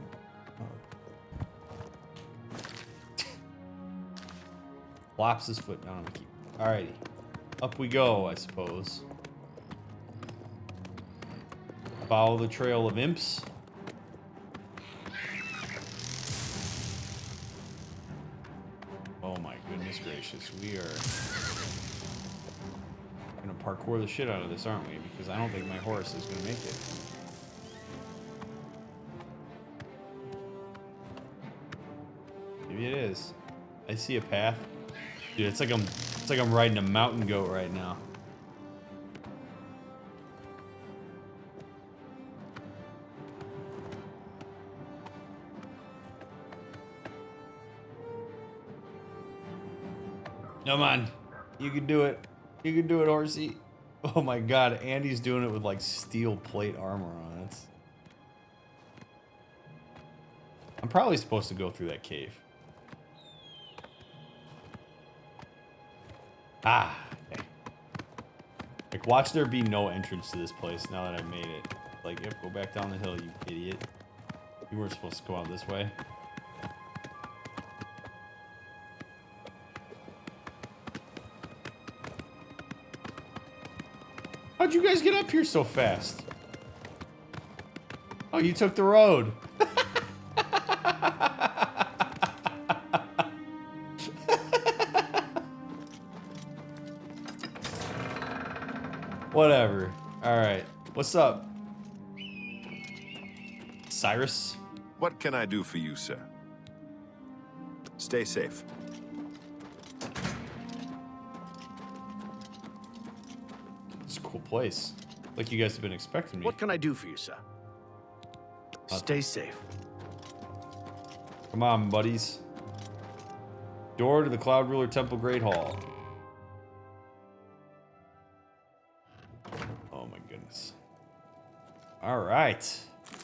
Flops his foot down on the key. Alrighty. Up we go, I suppose. Follow the trail of imps. Oh my goodness gracious. We are gonna parkour the shit out of this, aren't we? Because I don't think my horse is gonna make it. Maybe it is. I see a path. Dude, it's like I'm riding a mountain goat right now. Come on. You can do it. You can do it, horsey. Oh my god, Andy's doing it with like steel plate armor on it. I'm probably supposed to go through that cave. Ah, okay. Like, watch there be no entrance to this place now that I've made it. Like, yep, go back down the hill, you idiot. You weren't supposed to go out this way. How'd you guys get up here so fast? Oh, you took the road. Whatever. All right. What's up? Cyrus? What can I do for you, sir? Stay safe. It's a cool place. Like you guys have been expecting me. What can I do for you, sir? Stay safe. Come on, buddies. Door to the Cloud Ruler Temple Great Hall. Oh my goodness. All right.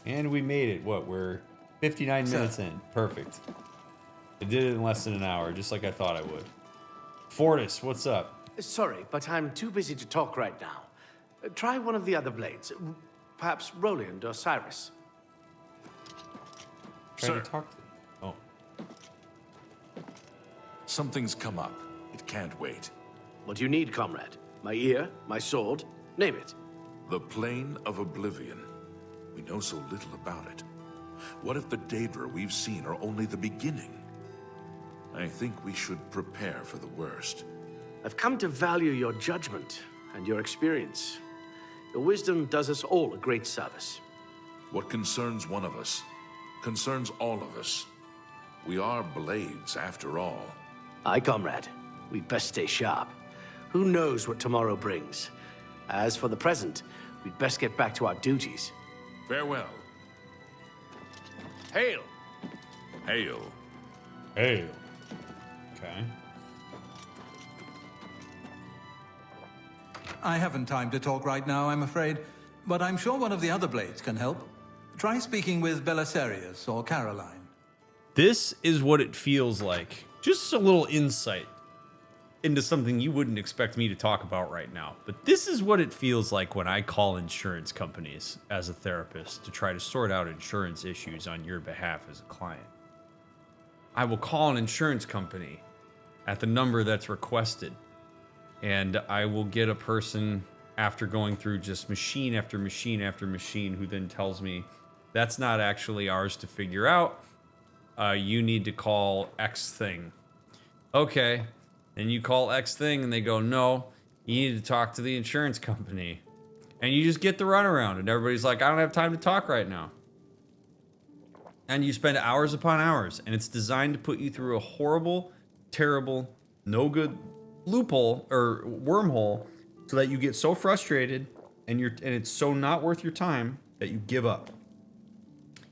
And we made it. What, we're 59 minutes in. Perfect. I did it in less than an hour, just like I thought I would. Fortis, what's up? Sorry, but I'm too busy to talk right now. Try one of the other blades. Perhaps Roland or Cyrus. Trying to talk to... Oh. Something's come up. It can't wait. What do you need, comrade? My ear? My sword? Name it. The Plane of Oblivion. We know so little about it. What if the Daedra we've seen are only the beginning? I think we should prepare for the worst. I've come to value your judgment and your experience. Your wisdom does us all a great service. What concerns one of us, concerns all of us. We are blades, after all. Aye, comrade. We'd best stay sharp. Who knows what tomorrow brings? As for the present, we'd best get back to our duties. Farewell. Hail! Hail. Hail. Okay. I haven't time to talk right now, I'm afraid. But I'm sure one of the other blades can help. Try speaking with Belisarius or Caroline. This is what it feels like. Just a little insight into something you wouldn't expect me to talk about right now. But this is what it feels like when I call insurance companies as a therapist to try to sort out insurance issues on your behalf as a client. I will call an insurance company at the number that's requested, and I will get a person after going through just machine after machine after machine who then tells me that's not actually ours to figure out. You need to call X thing. Okay. And you call X thing and they go, no, you need to talk to the insurance company. And you just get the runaround and everybody's like, I don't have time to talk right now. And you spend hours upon hours, and it's designed to put you through a horrible, terrible, no good loophole or wormhole so that you get so frustrated and it's so not worth your time that you give up.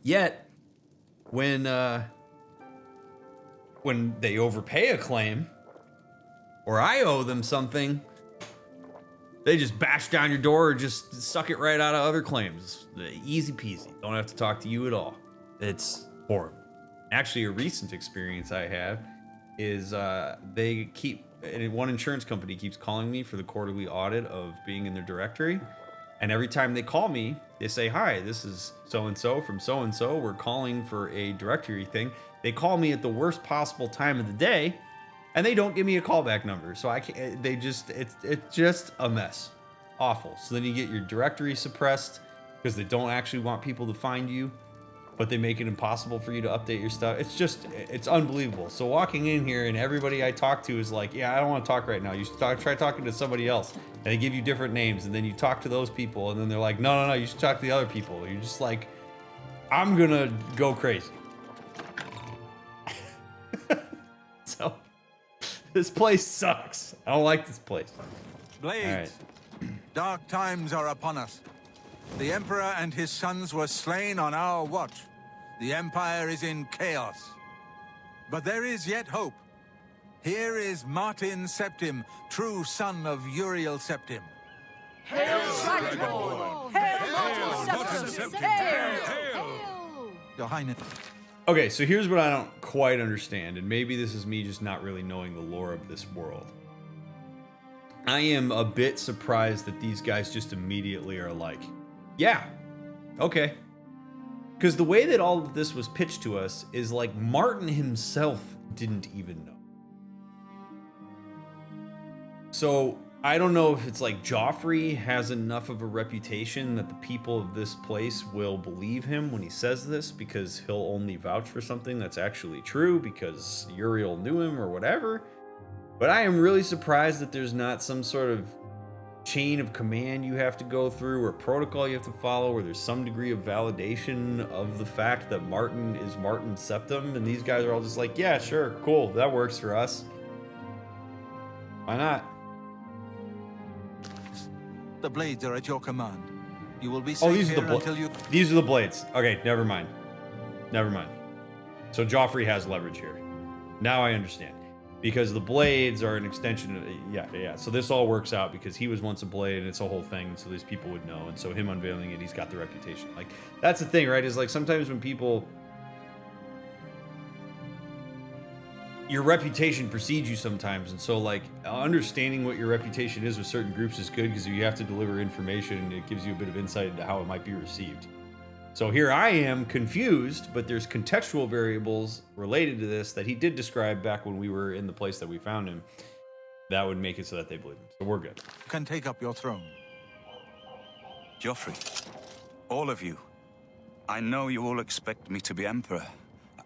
Yet, when they overpay a claim, or I owe them something, they just bash down your door or just suck it right out of other claims. Easy peasy. Don't have to talk to you at all. It's horrible. Actually, a recent experience I had is one insurance company keeps calling me for the quarterly audit of being in their directory. And every time they call me, they say, hi, this is so-and-so from so-and-so. We're calling for a directory thing. They call me at the worst possible time of the day, and they don't give me a callback number. So I can't, it's just a mess. Awful. So then you get your directory suppressed because they don't actually want people to find you, but they make it impossible for you to update your stuff. It's unbelievable. So walking in here and everybody I talk to is like, yeah, I don't want to talk right now. You should try talking to somebody else. And they give you different names, and then you talk to those people, and then they're like, no, you should talk to the other people. You're just like, I'm gonna go crazy. So, this place sucks. I don't like this place. Blades, dark times are upon us. The Emperor and his sons were slain on our watch. The Empire is in chaos. But there is yet hope. Here is Martin Septim, true son of Uriel Septim. Hail, Cyrodiil! Hail, Martin Septim! Hail! Your Highness. Okay, so here's what I don't quite understand, and maybe this is me just not really knowing the lore of this world. I am a bit surprised that these guys just immediately are like, yeah, okay. Because the way that all of this was pitched to us is like Martin himself didn't even know. So I don't know if it's like Joffrey has enough of a reputation that the people of this place will believe him when he says this, because he'll only vouch for something that's actually true because Uriel knew him or whatever. But I am really surprised that there's not some sort of chain of command you have to go through or protocol you have to follow, where there's some degree of validation of the fact that Martin is Martin Septim, and these guys are all just like, yeah, sure, cool, that works for us. Why not? The blades are at your command. You will be safe these here are the until you... These are the blades. Okay, never mind. So Joffrey has leverage here. Now I understand. Because the blades are an extension of... Yeah. So this all works out because he was once a blade, and it's a whole thing, so these people would know. And so him unveiling it, he's got the reputation. Like, that's the thing, right? Is like sometimes when people... Your reputation precedes you sometimes, and so like understanding what your reputation is with certain groups is good, because you have to deliver information and it gives you a bit of insight into how it might be received. So here I am confused, but there's contextual variables related to this that he did describe back when we were in the place that we found him that would make it so that they believe him. So we're good. Can take up your throne. Joffrey, all of you, I know you all expect me to be Emperor.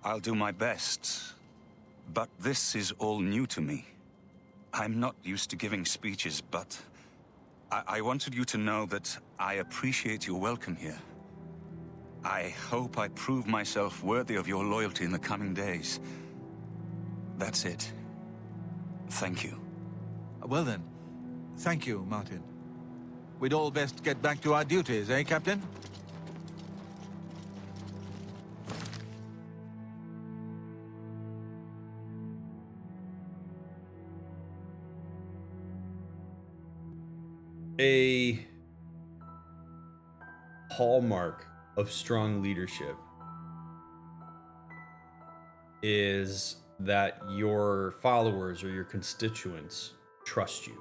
I'll do my best. But this is all new to me. I'm not used to giving speeches, but I wanted you to know that I appreciate your welcome here. I hope I prove myself worthy of your loyalty in the coming days. That's it. Thank you. Well then, thank you, Martin. We'd all best get back to our duties, eh, Captain? A hallmark of strong leadership is that your followers or your constituents trust you.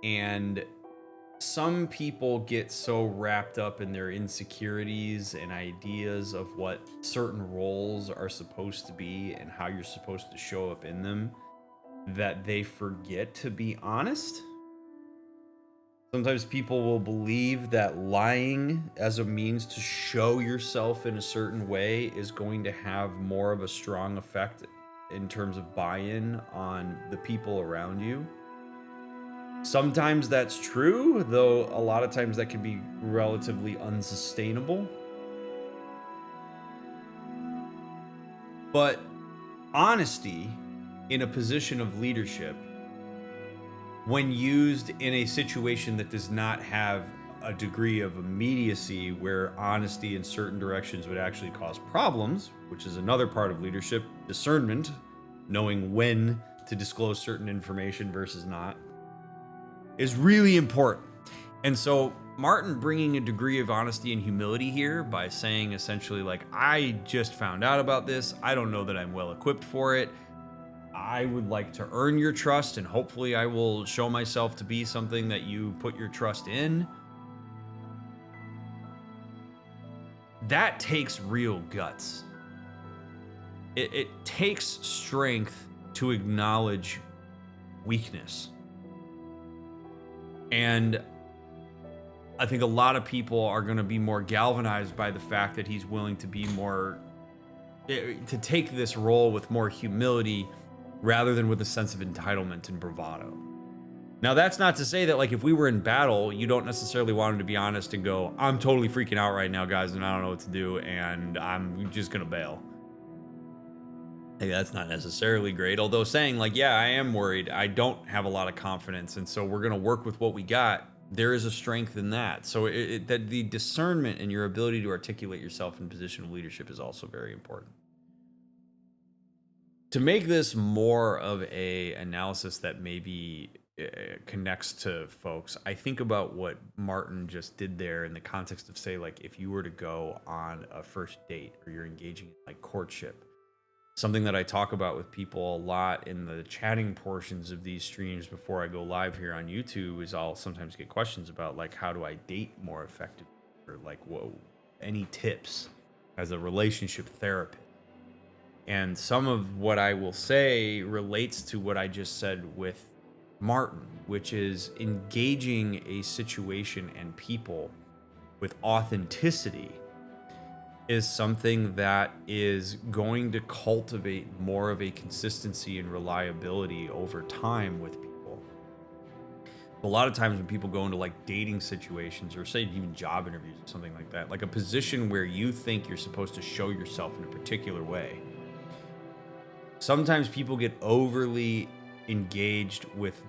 And some people get so wrapped up in their insecurities and ideas of what certain roles are supposed to be and how you're supposed to show up in them that they forget to be honest. Sometimes people will believe that lying as a means to show yourself in a certain way is going to have more of a strong effect in terms of buy-in on the people around you. Sometimes that's true, though a lot of times that can be relatively unsustainable. But honesty in a position of leadership, when used in a situation that does not have a degree of immediacy where honesty in certain directions would actually cause problems, which is another part of leadership, discernment, knowing when to disclose certain information versus not, is really important. And so Martin bringing a degree of honesty and humility here by saying essentially like, I just found out about this. I don't know that I'm well equipped for it. I would like to earn your trust, and hopefully I will show myself to be something that you put your trust in. That takes real guts. It takes strength to acknowledge weakness. And I think a lot of people are going to be more galvanized by the fact that he's willing to be more, to take this role with more humility rather than with a sense of entitlement and bravado. Now, that's not to say that, like, if we were in battle, you don't necessarily want him to be honest and go, I'm totally freaking out right now, guys, and I don't know what to do, and I'm just gonna bail. Hey, that's not necessarily great, although saying, like, yeah, I am worried, I don't have a lot of confidence, and so we're gonna work with what we got, there is a strength in that. So that the discernment and your ability to articulate yourself in position of leadership is also very important. To make this more of a analysis that maybe connects to folks, I think about what Martin just did there in the context of, say, like, if you were to go on a first date or you're engaging in like courtship. Something that I talk about with people a lot in the chatting portions of these streams before I go live here on YouTube is I'll sometimes get questions about, like, how do I date more effectively, or like, whoa, any tips as a relationship therapist. And some of what I will say relates to what I just said with Martin, which is engaging a situation and people with authenticity is something that is going to cultivate more of a consistency and reliability over time with people. A lot of times when people go into like dating situations or say even job interviews or something like that, like a position where you think you're supposed to show yourself in a particular way, sometimes people get overly engaged with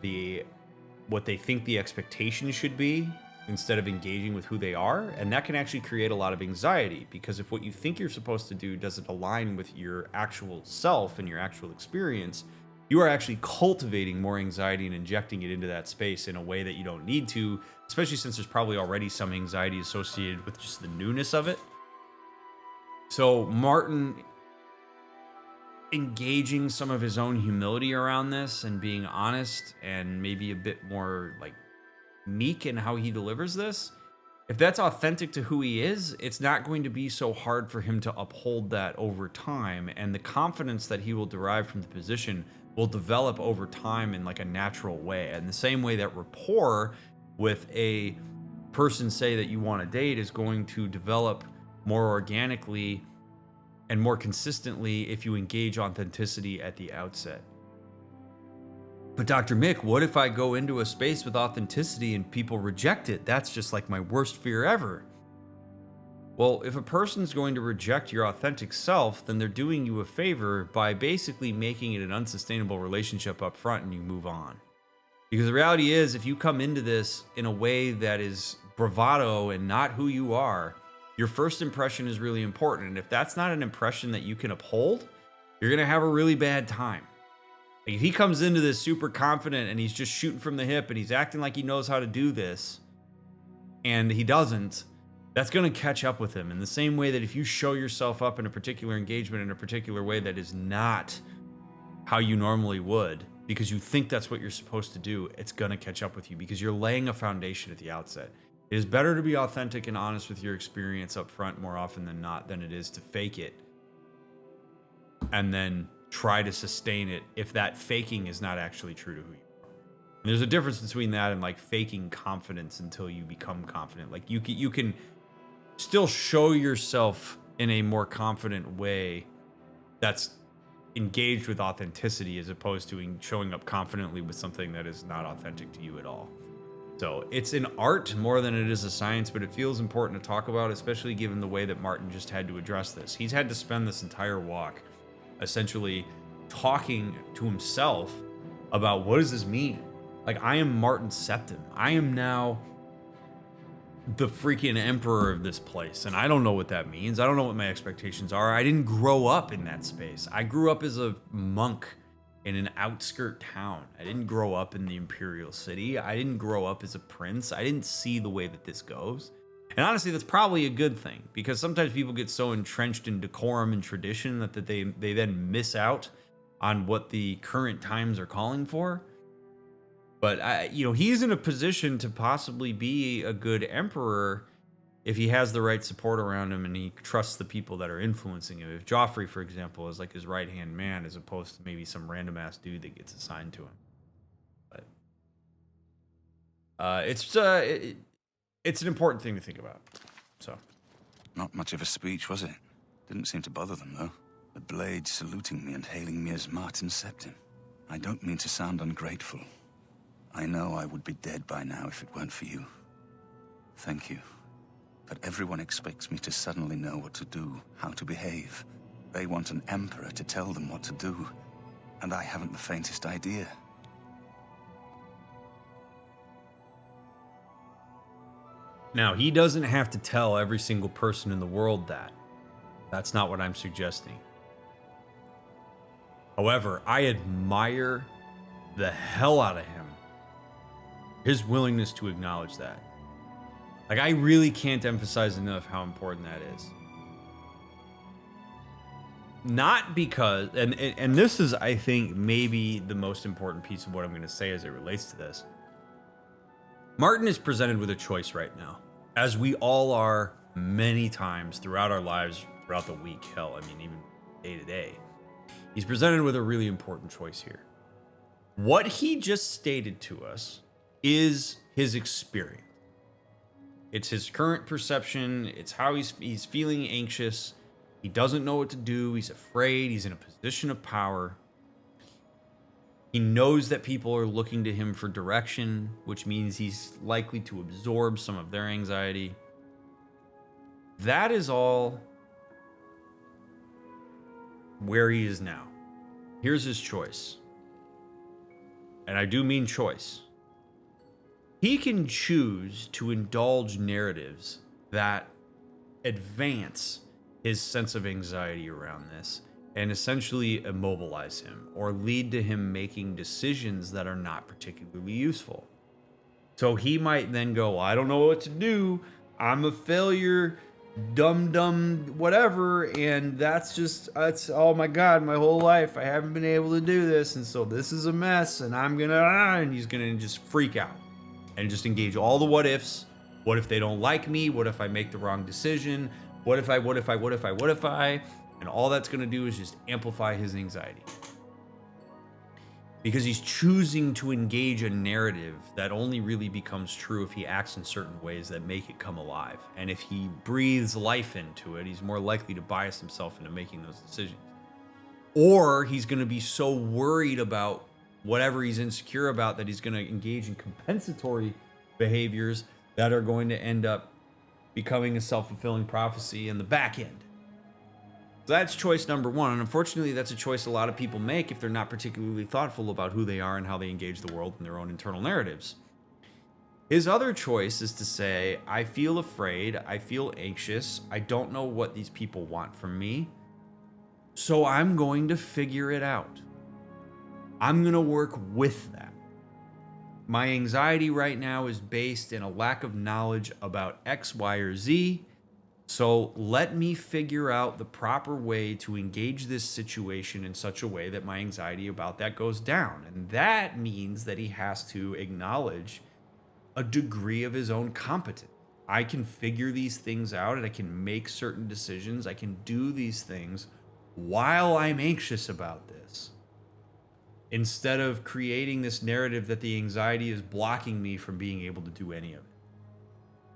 what they think the expectation should be instead of engaging with who they are, and that can actually create a lot of anxiety, because if what you think you're supposed to do doesn't align with your actual self and your actual experience, you are actually cultivating more anxiety and injecting it into that space in a way that you don't need to, especially since there's probably already some anxiety associated with just the newness of it. So Martin engaging some of his own humility around this and being honest and maybe a bit more like meek in how he delivers this, if that's authentic to who he is, it's not going to be so hard for him to uphold that over time, and the confidence that he will derive from the position will develop over time in like a natural way. And the same way that rapport with a person, say, that you want to date is going to develop more organically and more consistently if you engage authenticity at the outset. But Dr. Mick, what if I go into a space with authenticity and people reject it? That's just like my worst fear ever. Well, if a person's going to reject your authentic self, then they're doing you a favor by basically making it an unsustainable relationship up front and you move on. Because the reality is, if you come into this in a way that is bravado and not who you are, your first impression is really important. And if that's not an impression that you can uphold, you're going to have a really bad time. Like if he comes into this super confident and he's just shooting from the hip and he's acting like he knows how to do this and he doesn't, that's going to catch up with him in the same way that if you show yourself up in a particular engagement in a particular way that is not how you normally would, because you think that's what you're supposed to do, it's going to catch up with you because you're laying a foundation at the outset. It is better to be authentic and honest with your experience up front more often than not than it is to fake it and then try to sustain it if that faking is not actually true to who you are. And there's a difference between that and like faking confidence until you become confident. Like you can still show yourself in a more confident way that's engaged with authenticity as opposed to showing up confidently with something that is not authentic to you at all. So it's an art more than it is a science, but it feels important to talk about, especially given the way that Martin just had to address this. He's had to spend this entire walk essentially talking to himself about what does this mean? Like, I am Martin Septim. I am now the freaking emperor of this place, and I don't know what that means. I don't know what my expectations are. I didn't grow up in that space. I grew up as a monk in an outskirt town. I didn't grow up in the Imperial city. I didn't grow up as a prince. I didn't see the way that this goes. And honestly, that's probably a good thing, because sometimes people get so entrenched in decorum and tradition that they then miss out on what the current times are calling for. But he's in a position to possibly be a good emperor if he has the right support around him and he trusts the people that are influencing him. If Joffrey, for example, is like his right-hand man as opposed to maybe some random-ass dude that gets assigned to him. But it's an important thing to think about. So, not much of a speech, was it? Didn't seem to bother them, though. The blade saluting me and hailing me as Martin Septim. I don't mean to sound ungrateful. I know I would be dead by now if it weren't for you. Thank you. But everyone expects me to suddenly know what to do, how to behave. They want an emperor to tell them what to do, and I haven't the faintest idea. Now, he doesn't have to tell every single person in the world that. That's not what I'm suggesting. However, I admire the hell out of him. His willingness to acknowledge that. Like, I really can't emphasize enough how important that is. Not because, and this is, I think, maybe the most important piece of what I'm going to say as it relates to this. Martin is presented with a choice right now, as we all are many times throughout our lives, throughout the week, hell, I mean, even day to day. He's presented with a really important choice here. What he just stated to us is his experience. It's his current perception. It's how he's feeling anxious. He doesn't know what to do. He's afraid. He's in a position of power. He knows that people are looking to him for direction, which means he's likely to absorb some of their anxiety. That is all where he is now. Here's his choice. And I do mean choice. He can choose to indulge narratives that advance his sense of anxiety around this and essentially immobilize him or lead to him making decisions that are not particularly useful. So he might then go, well, I don't know what to do. I'm a failure, dumb, whatever. And that's oh my God, my whole life I haven't been able to do this. And so this is a mess and and he's going to just freak out and just engage all the what ifs. What if they don't like me? What if I make the wrong decision? What if I? And all that's going to do is just amplify his anxiety. Because he's choosing to engage a narrative that only really becomes true if he acts in certain ways that make it come alive. And if he breathes life into it, he's more likely to bias himself into making those decisions. Or he's going to be so worried about whatever he's insecure about that he's going to engage in compensatory behaviors that are going to end up becoming a self-fulfilling prophecy in the back end. So that's choice number one. And unfortunately, that's a choice a lot of people make if they're not particularly thoughtful about who they are and how they engage the world in their own internal narratives. His other choice is to say, I feel afraid, I feel anxious, I don't know what these people want from me, so I'm going to figure it out. I'm going to work with that. My anxiety right now is based in a lack of knowledge about X, Y, or Z. So let me figure out the proper way to engage this situation in such a way that my anxiety about that goes down. And that means that he has to acknowledge a degree of his own competence. I can figure these things out and I can make certain decisions. I can do these things while I'm anxious about this, instead of creating this narrative that the anxiety is blocking me from being able to do any of it.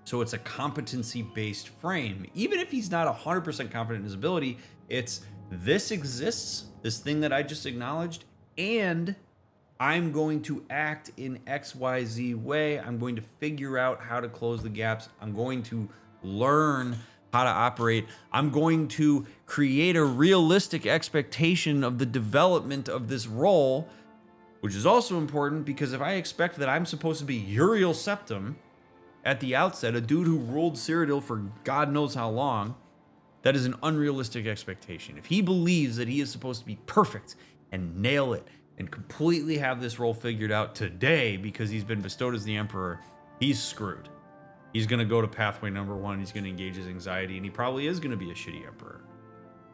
So it's a competency-based frame. Even if he's not 100% confident in his ability, it's this exists, this thing that I just acknowledged, and I'm going to act in XYZ way. I'm going to figure out how to close the gaps. I'm going to learn how to operate. I'm going to create a realistic expectation of the development of this role, which is also important because if I expect that I'm supposed to be Uriel Septim at the outset, a dude who ruled Cyrodiil for God knows how long, that is an unrealistic expectation. If he believes that he is supposed to be perfect and nail it and completely have this role figured out today because he's been bestowed as the Emperor, he's screwed. He's going to go to pathway number one. He's going to engage his anxiety, and he probably is going to be a shitty Emperor.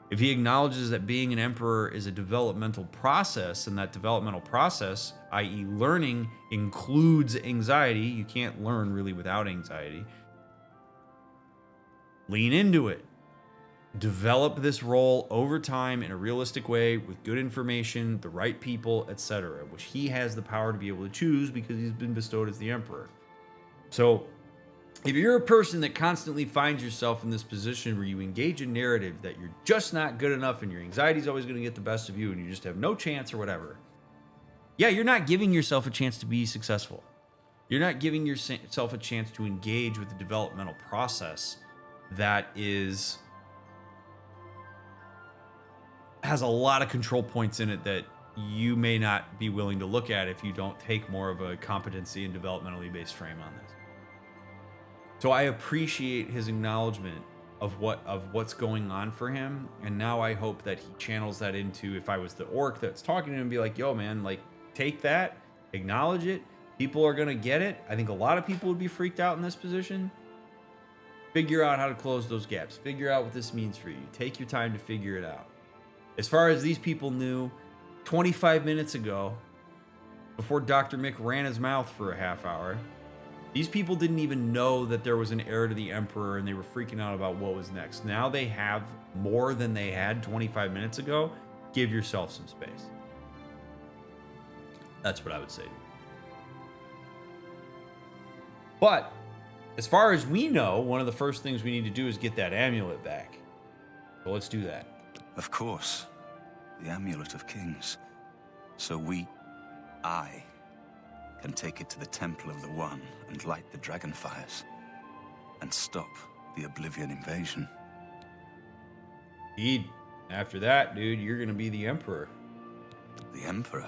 If he acknowledges that being an Emperor is a developmental process, and that developmental process, i.e. learning, includes anxiety, you can't learn really without anxiety, lean into it. Develop this role over time in a realistic way with good information, the right people, etc., which he has the power to be able to choose because he's been bestowed as the Emperor. So, if you're a person that constantly finds yourself in this position where you engage a narrative that you're just not good enough and your anxiety is always going to get the best of you and you just have no chance or whatever, yeah, you're not giving yourself a chance to be successful. You're not giving yourself a chance to engage with the developmental process that has a lot of control points in it that you may not be willing to look at if you don't take more of a competency and developmentally based frame on this. So I appreciate his acknowledgement of what's going on for him, and now I hope that he channels that into, if I was the orc that's talking to him, be like, yo man, like, take that, acknowledge it, people are gonna get it. I think a lot of people would be freaked out in this position. Figure out how to close those gaps, figure out what this means for you, take your time to figure it out. As far as these people knew, 25 minutes ago, before DrMick ran his mouth for a half hour, these people didn't even know that there was an heir to the Emperor and they were freaking out about what was next. Now they have more than they had 25 minutes ago. Give yourself some space. That's what I would say. But as far as we know, one of the first things we need to do is get that amulet back. So let's do that. Of course. The Amulet of Kings. So I can take it to the Temple of the One and light the dragon fires and stop the Oblivion invasion. Indeed. After that, dude, you're gonna be the Emperor. The Emperor?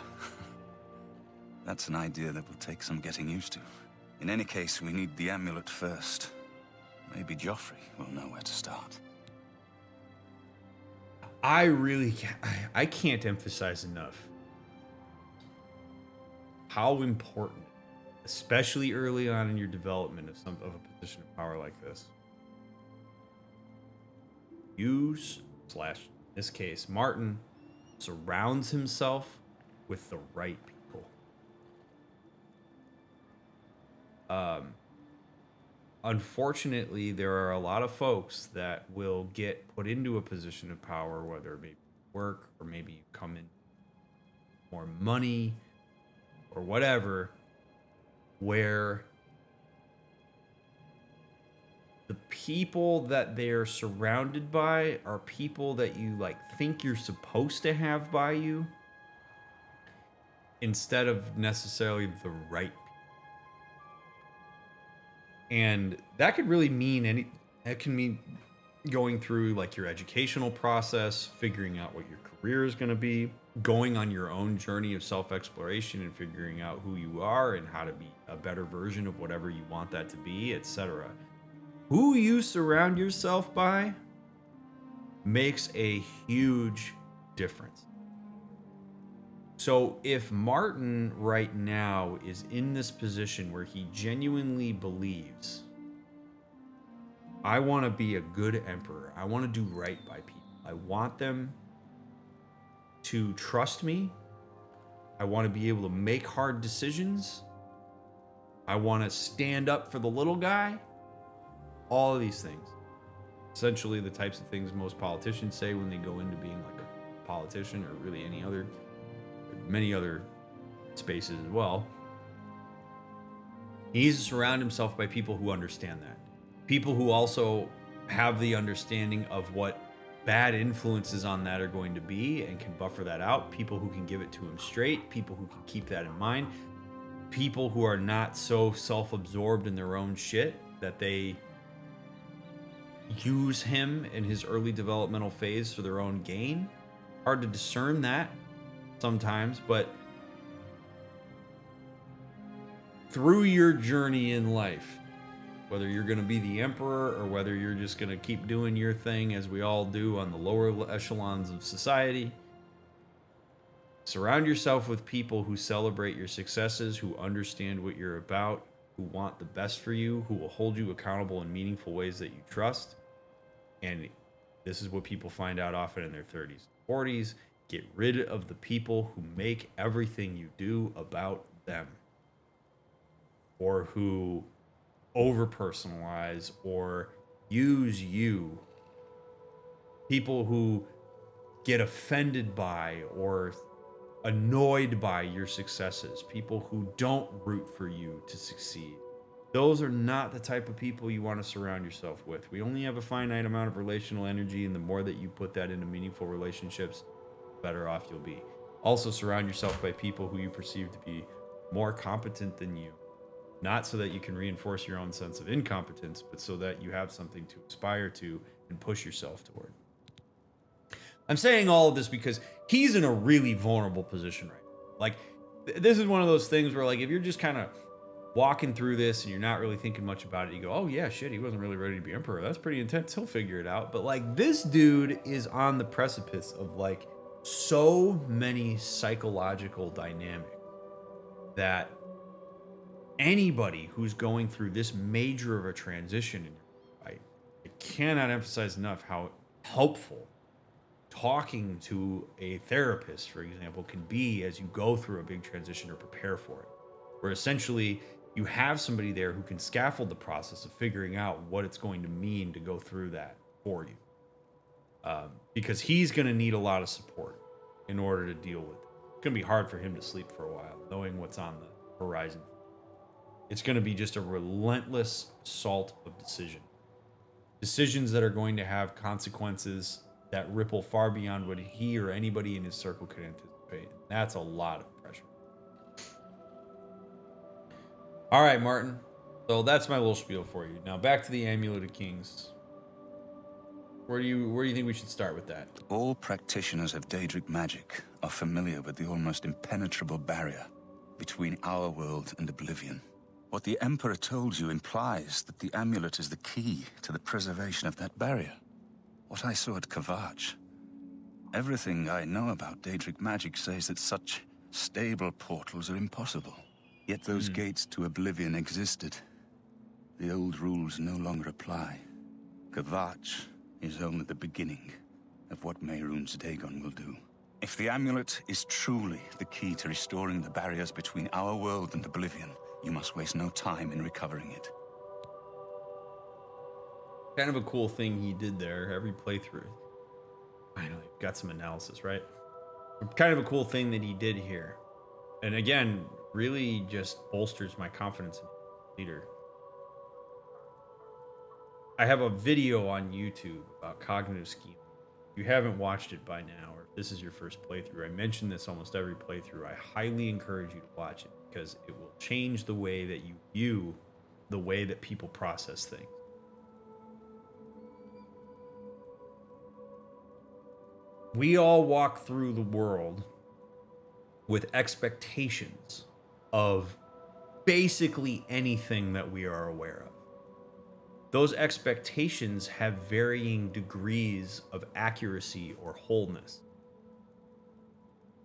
That's an idea that will take some getting used to. In any case, we need the amulet first. Maybe Joffrey will know where to start. I can't emphasize enough how important, especially early on in your development of a position of power like this, you / in this case Martin surrounds himself with the right people. Unfortunately, there are a lot of folks that will get put into a position of power, whether it be work or maybe you come in more money or whatever, where the people that they're surrounded by are people that you like think you're supposed to have by you instead of necessarily the right people. And that could really mean That can mean going through like your educational process, figuring out what your career is going to be, going on your own journey of self-exploration and figuring out who you are and how to be a better version of whatever you want that to be, etc. Who you surround yourself by makes a huge difference. So if Martin right now is in this position where he genuinely believes, I want to be a good emperor, I want to do right by people, I want them to trust me, I want to be able to make hard decisions, I want to stand up for the little guy, all of these things. Essentially the types of things most politicians say when they go into being like a politician, or really any other, many other spaces as well. He needs to surround himself by people who understand that. People who also have the understanding of what bad influences on that are going to be and can buffer that out. People who can give it to him straight. People who can keep that in mind. People who are not so self-absorbed in their own shit that they use him in his early developmental phase for their own gain. Hard to discern that sometimes, but through your journey in life, whether you're going to be the emperor or whether you're just going to keep doing your thing as we all do on the lower echelons of society, surround yourself with people who celebrate your successes, who understand what you're about, who want the best for you, who will hold you accountable in meaningful ways that you trust. And this is what people find out often in their 30s, 40s. Get rid of the people who make everything you do about them, or who over-personalize or use you. People who get offended by or annoyed by your successes. People who don't root for you to succeed. Those are not the type of people you want to surround yourself with. We only have a finite amount of relational energy, and the more that you put that into meaningful relationships, the better off you'll be. Also, surround yourself by people who you perceive to be more competent than you. Not so that you can reinforce your own sense of incompetence, but so that you have something to aspire to and push yourself toward. I'm saying all of this because he's in a really vulnerable position right now. Like, this is one of those things where, like, if you're just kind of walking through this and you're not really thinking much about it, you go, oh yeah, shit, he wasn't really ready to be emperor. That's pretty intense. He'll figure it out. But like, this dude is on the precipice of like so many psychological dynamics that anybody who's going through this major of a transition, I cannot emphasize enough how helpful talking to a therapist, for example, can be as you go through a big transition or prepare for it. Where essentially you have somebody there who can scaffold the process of figuring out what it's going to mean to go through that for you. Because he's going to need a lot of support in order to deal with it. It's going to be hard for him to sleep for a while, knowing what's on the horizon. It's going to be just a relentless assault of decision. Decisions that are going to have consequences that ripple far beyond what he or anybody in his circle could anticipate. That's a lot of pressure. All right, Martin. So that's my little spiel for you. Now back to the Amulet of Kings. Where do you think we should start with that? All practitioners of Daedric magic are familiar with the almost impenetrable barrier between our world and Oblivion. What the Emperor told you implies that the amulet is the key to the preservation of that barrier. What I saw at Kvatch. Everything I know about Daedric magic says that such stable portals are impossible. Yet those gates to Oblivion existed. The old rules no longer apply. Kvatch is only the beginning of what Mehrunes Dagon will do. If the amulet is truly the key to restoring the barriers between our world and Oblivion, you must waste no time in recovering it. Kind of a cool thing he did there. Every playthrough, finally got some analysis, right? Kind of a cool thing that he did here. And again, really just bolsters my confidence in the leader. I have a video on YouTube about cognitive schema. If you haven't watched it by now, or if this is your first playthrough, I mention this almost every playthrough. I highly encourage you to watch it because it will change the way that you view the way that people process things. we all walk through the world with expectations of basically anything that we are aware of. Those expectations have varying degrees of accuracy or wholeness.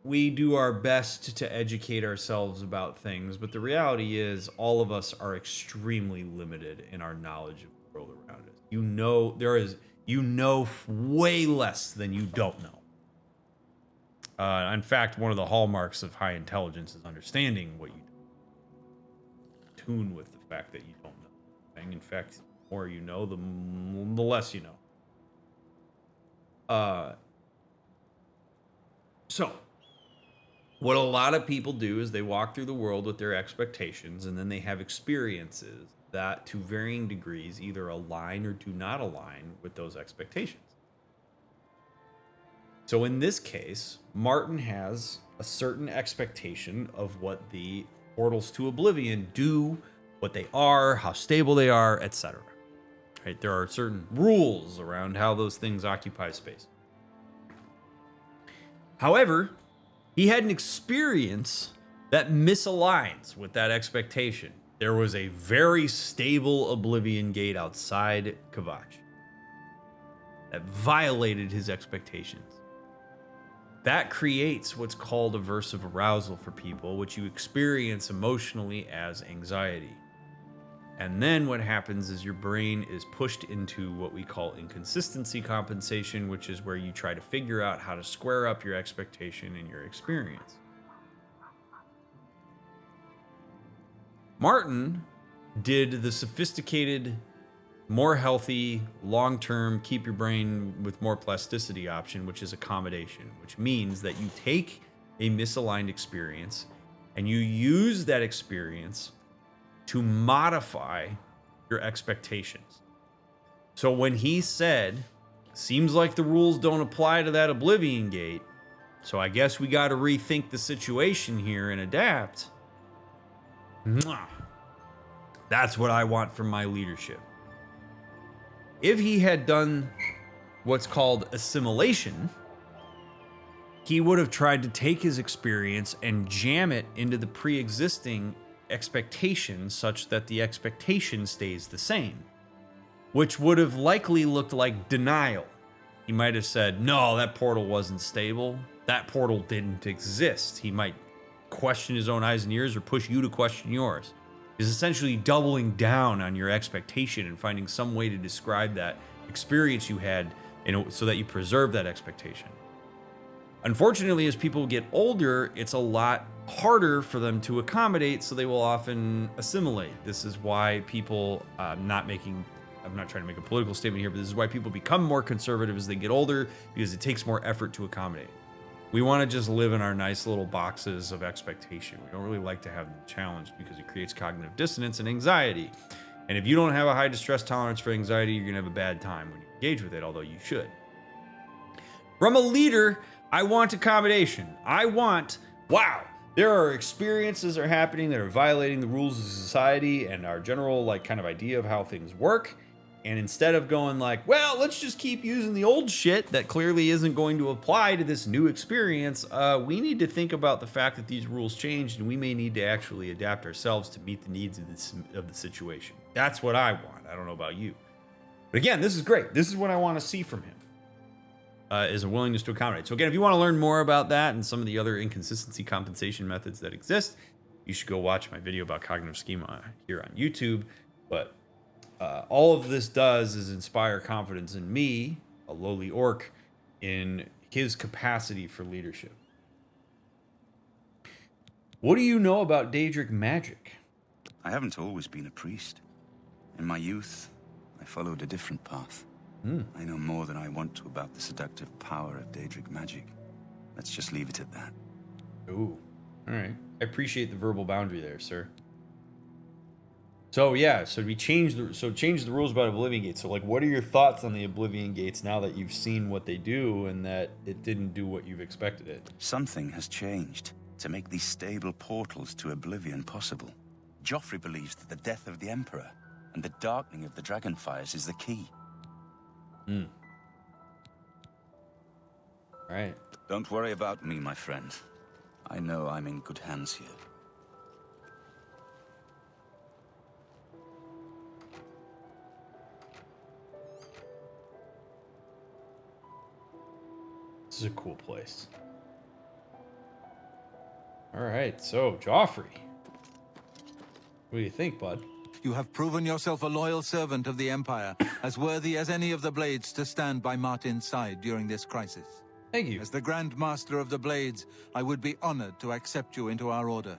We do our best to educate ourselves about things, but the reality is all of us are extremely limited in our knowledge of the world around us. You know way less than you don't know. In fact, one of the hallmarks of high intelligence is understanding what you do. Tune with the fact that you don't know. In fact, the more you know, the less you know. So, what a lot of people do is they walk through the world with their expectations, and then they have experiences that, to varying degrees, either align or do not align with those expectations. So in this case, Martin has a certain expectation of what the portals to Oblivion do, what they are, how stable they are, etc. Right? There are certain rules around how those things occupy space. However, he had an experience that misaligns with that expectation. There was a very stable Oblivion gate outside Kvatch that violated his expectations. That creates what's called aversive arousal for people, which you experience emotionally as anxiety. And then what happens is your brain is pushed into what we call inconsistency compensation, which is where you try to figure out how to square up your expectation and your experience. Martin did the sophisticated, more healthy, long-term, keep your brain with more plasticity option, which is accommodation, which means that you take a misaligned experience and you use that experience to modify your expectations. So when he said, seems like the rules don't apply to that Oblivion gate, so I guess we got to rethink the situation here and adapt. That's what I want from my leadership. If he had done what's called assimilation, he would have tried to take his experience and jam it into the pre-existing expectation such that the expectation stays the same, which would have likely looked like denial. He might have said, no, that portal wasn't stable. That portal didn't exist. He might question his own eyes and ears or push you to question yours. Is essentially doubling down on your expectation and finding some way to describe that experience you had so that you preserve that expectation. Unfortunately, as people get older, it's a lot harder for them to accommodate, so they will often assimilate. This is why people, I'm not trying to make a political statement here, but this is why people become more conservative as they get older, because it takes more effort to accommodate. We want to just live in our nice little boxes of expectation. We don't really like to have them challenged because it creates cognitive dissonance and anxiety. And if you don't have a high distress tolerance for anxiety, you're going to have a bad time when you engage with it, although you should. From a leader, I want accommodation. I want, wow, there are experiences that are happening that are violating the rules of society and our general kind of idea of how things work. And instead of going like, well, let's just keep using the old shit that clearly isn't going to apply to this new experience, we need to think about the fact that these rules changed and we may need to actually adapt ourselves to meet the needs of the situation. That's what I want. I don't know about you. But again, this is great. This is what I want to see from him, is a willingness to accommodate. So again, if you want to learn more about that and some of the other inconsistency compensation methods that exist, you should go watch my video about cognitive schema here on YouTube. But all of this does is inspire confidence in me, a lowly orc, in his capacity for leadership. What do you know about Daedric magic? I haven't always been a priest. In my youth, I followed a different path. I know more than I want to about the seductive power of Daedric magic. Let's just leave it at that. Ooh, all right. I appreciate the verbal boundary there, sir. So yeah, so we change the rules about Oblivion Gates. So what are your thoughts on the Oblivion Gates now that you've seen what they do and that it didn't do what you've expected it? Something has changed to make these stable portals to Oblivion possible. Joffrey believes that the death of the Emperor and the darkening of the Dragonfires is the key. Right. Don't worry about me, my friend. I know I'm in good hands here. This is a cool place. All right, so Joffrey. What do you think, bud? You have proven yourself a loyal servant of the Empire, as worthy as any of the Blades to stand by Martin's side during this crisis. Thank you. As the Grand Master of the Blades, I would be honored to accept you into our order.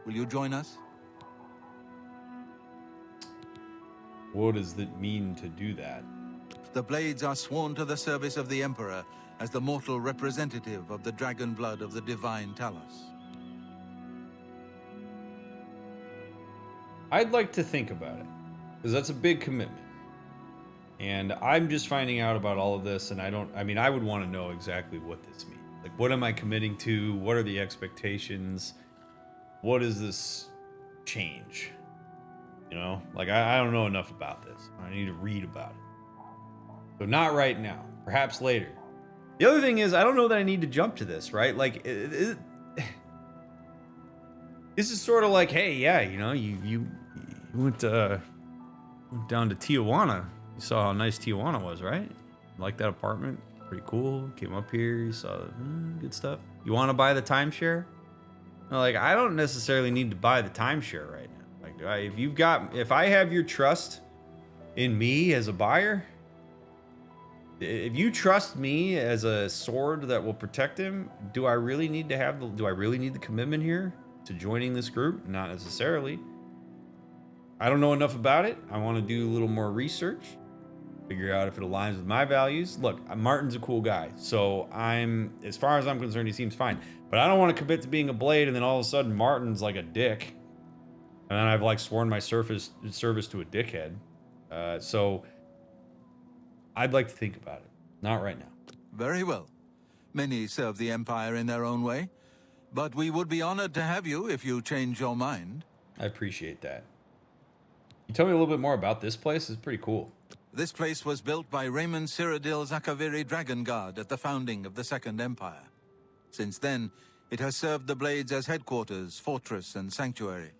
Will you join us? What does it mean to do that? The Blades are sworn to the service of the Emperor as the mortal representative of the dragon blood of the divine Talos. I'd like to think about it, because that's a big commitment. And I'm just finding out about all of this, and I would want to know exactly what this means. Like, what am I committing to? What are the expectations? What does this change? You know, like, I don't know enough about this. I need to read about it. So not right now, perhaps later. The other thing is, I don't know that I need to jump to this, right? Like, this is sort of like, hey, yeah, you know, you went down to Tijuana. You saw how nice Tijuana was, right? Like that apartment? Pretty cool. Came up here, you saw good stuff. You want to buy the timeshare? Like, I don't necessarily need to buy the timeshare right now. Like, if I have your trust in me as a buyer, if you trust me as a sword that will protect him, do I really need the commitment here to joining this group? Not necessarily. I don't know enough about it. I want to do a little more research, figure out if it aligns with my values. Look, Martin's a cool guy, so as far as I'm concerned, he seems fine. But I don't want to commit to being a blade, and then all of a sudden Martin's like a dick, and then I've like sworn my service to a dickhead. So I'd like to think about it. Not right now. Very well. Many serve the Empire in their own way, but we would be honored to have you if you change your mind. I appreciate that. You tell me a little bit more about this place? It's pretty cool. This place was built by Raymond Cyrodiil Zakaviri Dragon Guard at the founding of the Second Empire. Since then, it has served the Blades as headquarters, fortress, and sanctuary.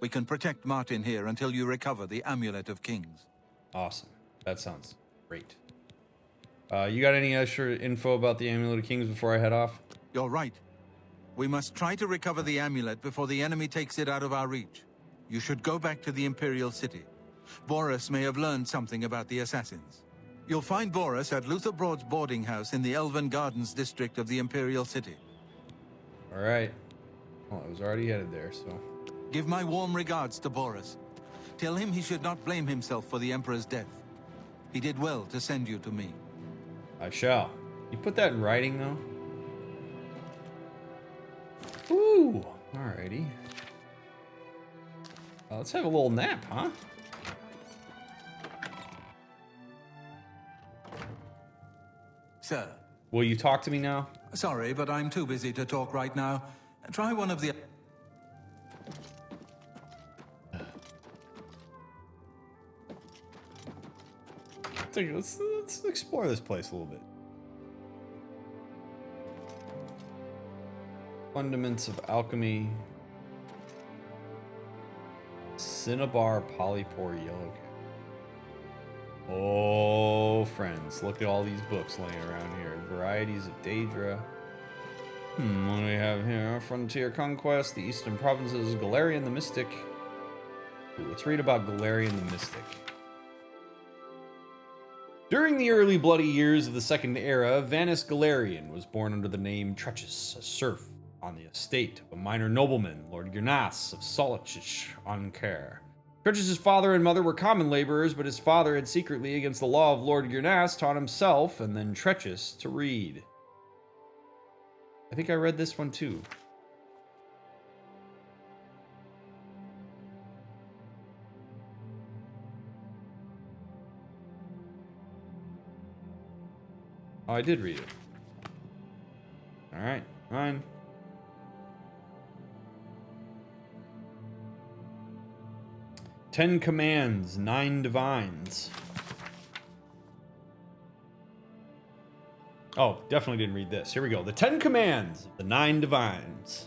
We can protect Martin here until you recover the Amulet of Kings. Awesome. That sounds great. You got any extra info about the Amulet of Kings before I head off? You're right. We must try to recover the amulet before the enemy takes it out of our reach. You should go back to the Imperial city. Boris may have learned something about the assassins. You'll find Boris at Luther Broad's boarding house in the Elven Gardens district of the Imperial city. All right. Well, I was already headed there, so... Give my warm regards to Boris. Tell him he should not blame himself for the Emperor's death. He did well to send you to me. I shall. You put that in writing, though? Ooh. Alrighty. Let's have a little nap, huh? Sir. Will you talk to me now? Sorry, but I'm too busy to talk right now. Try one of the... Let's explore this place a little bit. Fundaments of alchemy. Cinnabar polypore yellow. Oh, friends, look at all these books laying around here. Varieties of Daedra. What do we have here? Frontier Conquest, the Eastern Provinces, Galarian the Mystic. Ooh, let's read about Galarian the Mystic. During the early bloody years of the Second Era, Vanus Galarian was born under the name Treches, a serf on the estate of a minor nobleman, Lord Gurnas of Solitich on Care. Treches' father and mother were common laborers, but his father had secretly, against the law of Lord Gurnas, taught himself and then Treches to read. I think I read this one too. Oh, I did read it. Alright, fine. Ten commands, 9 divines. Oh, definitely didn't read this. Here we go. The 10 Commands of the 9 Divines.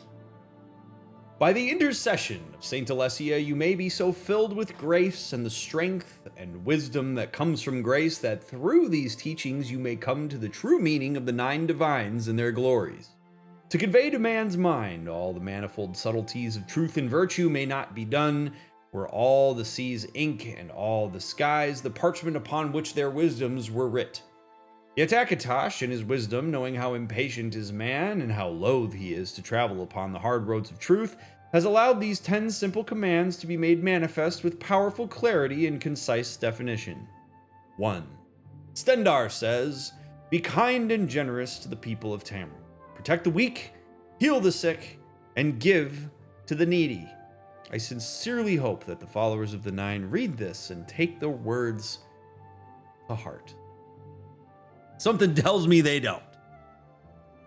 By the intercession of Saint Alessia, you may be so filled with grace and the strength and wisdom that comes from grace that through these teachings you may come to the true meaning of the 9 Divines and their glories. To convey to man's mind all the manifold subtleties of truth and virtue may not be done, were all the seas ink and all the skies the parchment upon which their wisdoms were writ. Yet Akatosh, in his wisdom, knowing how impatient is man and how loath he is to travel upon the hard roads of truth, has allowed these 10 simple commands to be made manifest with powerful clarity and concise definition. 1. Stendar says, "Be kind and generous to the people of Tamriel. Protect the weak, heal the sick, and give to the needy." I sincerely hope that the followers of the 9 read this and take the words to heart. Something tells me they don't.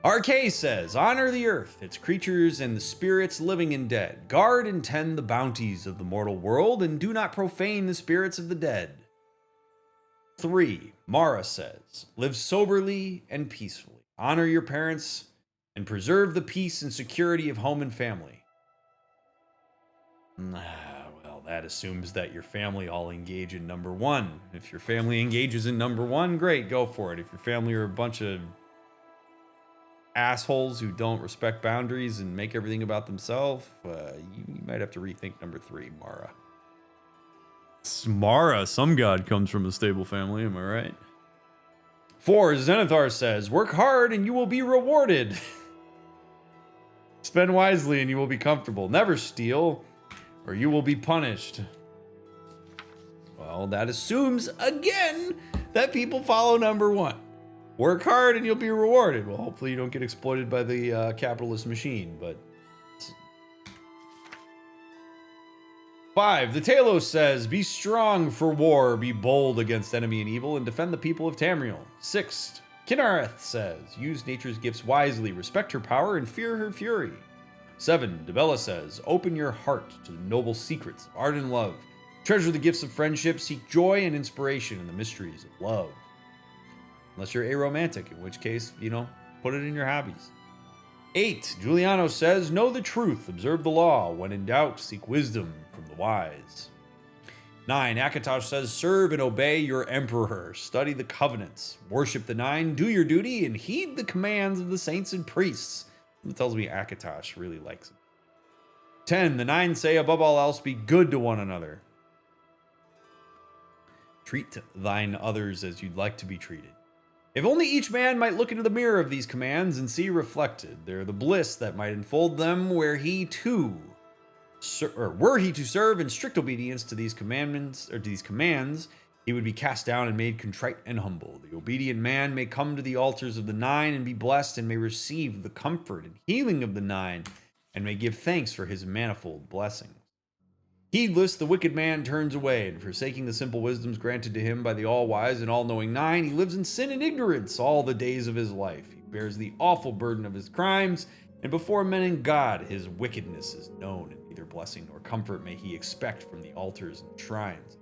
RK says, "Honor the earth, its creatures, and the spirits living and dead. Guard and tend the bounties of the mortal world, and do not profane the spirits of the dead." 3. Mara says, "Live soberly and peacefully. Honor your parents, and preserve the peace and security of home and family." Well, that assumes that your family all engage in number 1. If your family engages in number 1, great, go for it. If your family are a bunch of assholes who don't respect boundaries and make everything about themselves, you might have to rethink number 3, Mara. Mara, some god comes from a stable family, am I right? 4. Zenithar says, "Work hard and you will be rewarded. Spend wisely and you will be comfortable. Never steal, or you will be punished." Well, that assumes, again, that people follow number 1. Work hard and you'll be rewarded. Well, hopefully you don't get exploited by the capitalist machine, but... 5. The Talos says, "Be strong for war, be bold against enemy and evil, and defend the people of Tamriel." 6. Kinnareth says, "Use nature's gifts wisely, respect her power, and fear her fury." 7. Debella says, "Open your heart to the noble secrets of art and love. Treasure the gifts of friendship, seek joy and inspiration in the mysteries of love." Unless you're aromantic, in which case, put it in your hobbies. 8. Giuliano says, "Know the truth, observe the law. When in doubt, seek wisdom from the wise." 9. Akatosh says, "Serve and obey your emperor. Study the covenants. Worship the 9. Do your duty and heed the commands of the saints and priests." It tells me Akatosh really likes it. 10. The 9 say, "Above all else, be good to one another. Treat thine others as you'd like to be treated." If only each man might look into the mirror of these commands and see reflected there the bliss that might enfold them were he to serve in strict obedience to these commandments or to these commands, he would be cast down and made contrite and humble. The obedient man may come to the altars of the 9 and be blessed, and may receive the comfort and healing of the 9, and may give thanks for his manifold blessings. Heedless, the wicked man turns away, and forsaking the simple wisdoms granted to him by the all-wise and all-knowing 9, he lives in sin and ignorance all the days of his life. He bears the awful burden of his crimes, and before men and God his wickedness is known, and neither blessing nor comfort may he expect from the altars and shrines.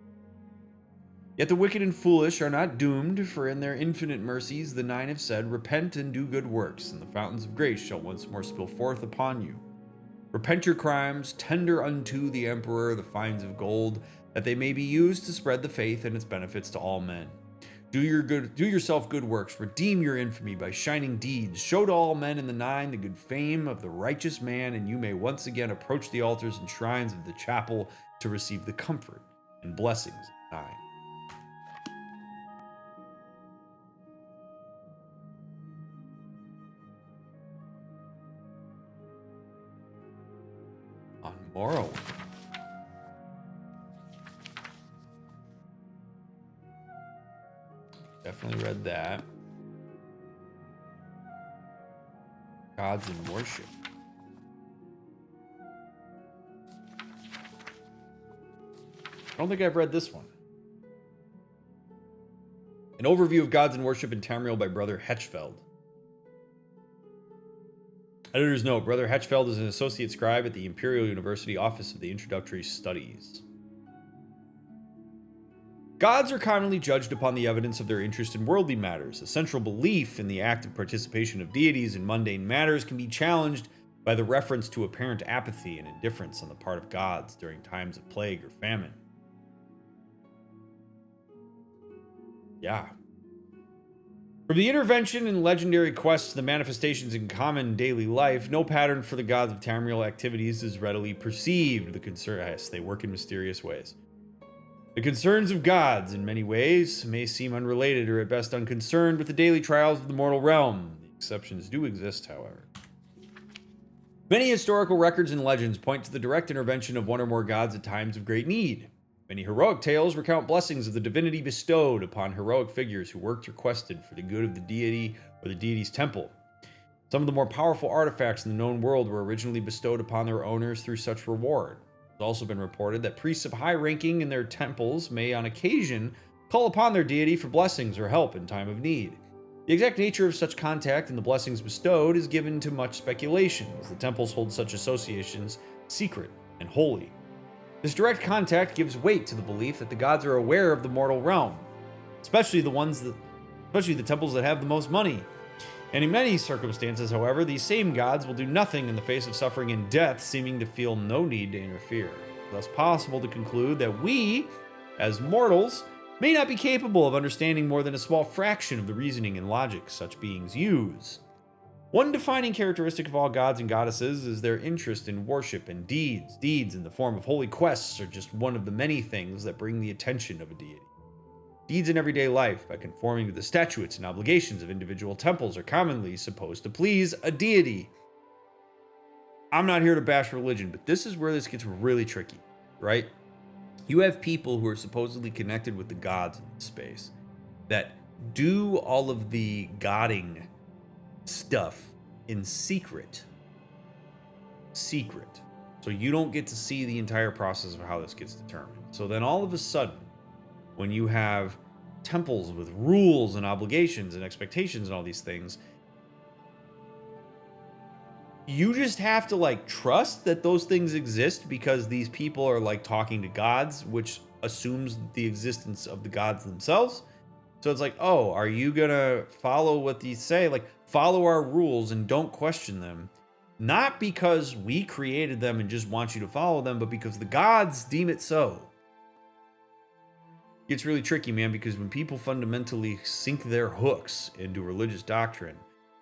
Yet the wicked and foolish are not doomed, for in their infinite mercies the 9 have said, "Repent and do good works, and the fountains of grace shall once more spill forth upon you. Repent your crimes, tender unto the emperor the fines of gold, that they may be used to spread the faith and its benefits to all men. Do yourself good works, redeem your infamy by shining deeds, show to all men in the 9 the good fame of the righteous man, and you may once again approach the altars and shrines of the chapel to receive the comfort and blessings of the 9. On Morrowind. Definitely read that. Gods in Worship. I don't think I've read this one. An overview of Gods in Worship in Tamriel by Brother Hetchfeld. Editor's note, Brother Hetchfeld is an associate scribe at the Imperial University Office of the Introductory Studies. Gods are commonly judged upon the evidence of their interest in worldly matters. A central belief in the active participation of deities in mundane matters can be challenged by the reference to apparent apathy and indifference on the part of gods during times of plague or famine. Yeah. From the intervention in legendary quests to the manifestations in common daily life, no pattern for the gods of Tamriel activities is readily perceived. Yes, they work in mysterious ways. The concerns of gods, in many ways, may seem unrelated or at best unconcerned with the daily trials of the mortal realm. The exceptions do exist, however. Many historical records and legends point to the direct intervention of one or more gods at times of great need. Many heroic tales recount blessings of the divinity bestowed upon heroic figures who worked or quested for the good of the deity or the deity's temple. Some of the more powerful artifacts in the known world were originally bestowed upon their owners through such reward. It's also been reported that priests of high ranking in their temples may, on occasion, call upon their deity for blessings or help in time of need. The exact nature of such contact and the blessings bestowed is given to much speculation, as the temples hold such associations secret and holy. This direct contact gives weight to the belief that the gods are aware of the mortal realm, especially the temples that have the most money. And in many circumstances, however, these same gods will do nothing in the face of suffering and death, seeming to feel no need to interfere. It's thus possible to conclude that we, as mortals, may not be capable of understanding more than a small fraction of the reasoning and logic such beings use. One defining characteristic of all gods and goddesses is their interest in worship and deeds. Deeds in the form of holy quests are just one of the many things that bring the attention of a deity. Deeds in everyday life, by conforming to the statutes and obligations of individual temples, are commonly supposed to please a deity. I'm not here to bash religion, but this is where this gets really tricky, right? You have people who are supposedly connected with the gods in this space that do all of the godding stuff in secret. So you don't get to see the entire process of how this gets determined. So then all of a sudden, when you have temples with rules and obligations and expectations and all these things, you just have to trust that those things exist because these people are talking to gods, which assumes the existence of the gods themselves. So it's oh, are you gonna follow what these say? Follow our rules and don't question them. Not because we created them and just want you to follow them, but because the gods deem it so. It's really tricky, man, because when people fundamentally sink their hooks into religious doctrine,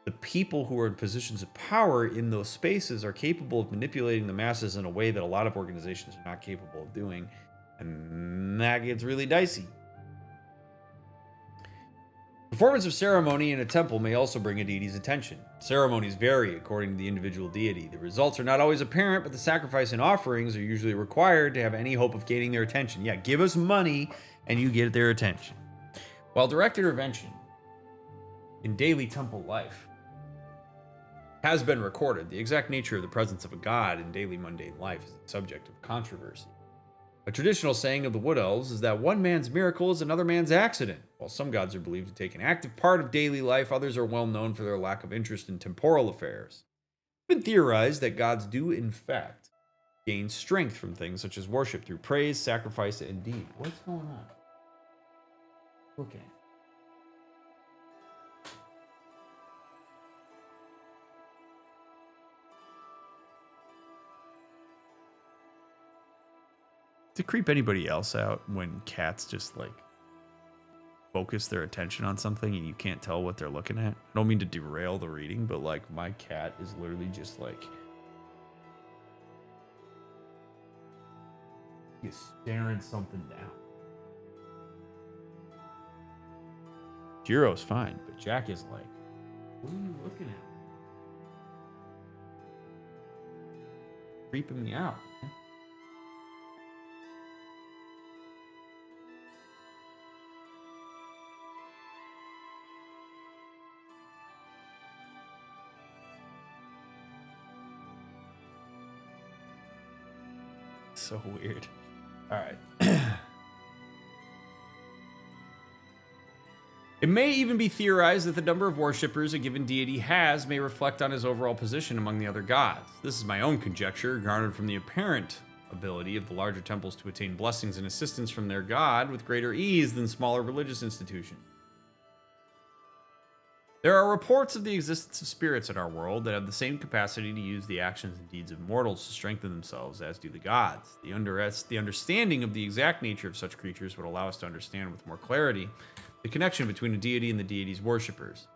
the people who are in positions of power in those spaces are capable of manipulating the masses in a way that a lot of organizations are not capable of doing. And that gets really dicey. Performance of ceremony in a temple may also bring a deity's attention. Ceremonies vary according to the individual deity. The results are not always apparent, but the sacrifice and offerings are usually required to have any hope of gaining their attention. Yeah, give us money and you get their attention. While direct intervention in daily temple life has been recorded, the exact nature of the presence of a god in daily mundane life is the subject of controversy. A traditional saying of the Wood Elves is that one man's miracle is another man's accident. While some gods are believed to take an active part of daily life, others are well known for their lack of interest in temporal affairs. It's been theorized that gods do, in fact, gain strength from things such as worship through praise, sacrifice, and deed. What's going on? Okay. To creep anybody else out when cats just focus their attention on something and you can't tell what they're looking at. I don't mean to derail the reading, but my cat is literally just he's staring something down. Jiro's fine, but Jack is what are you looking at? Creeping me out. Man. So weird. All right. It may even be theorized that the number of worshippers a given deity has may reflect on his overall position among the other gods. This is my own conjecture, garnered from the apparent ability of the larger temples to attain blessings and assistance from their god with greater ease than smaller religious institutions. There are reports of the existence of spirits in our world that have the same capacity to use the actions and deeds of mortals to strengthen themselves as do the gods. The understanding of the exact nature of such creatures would allow us to understand with more clarity the connection between a deity and the deity's worshippers.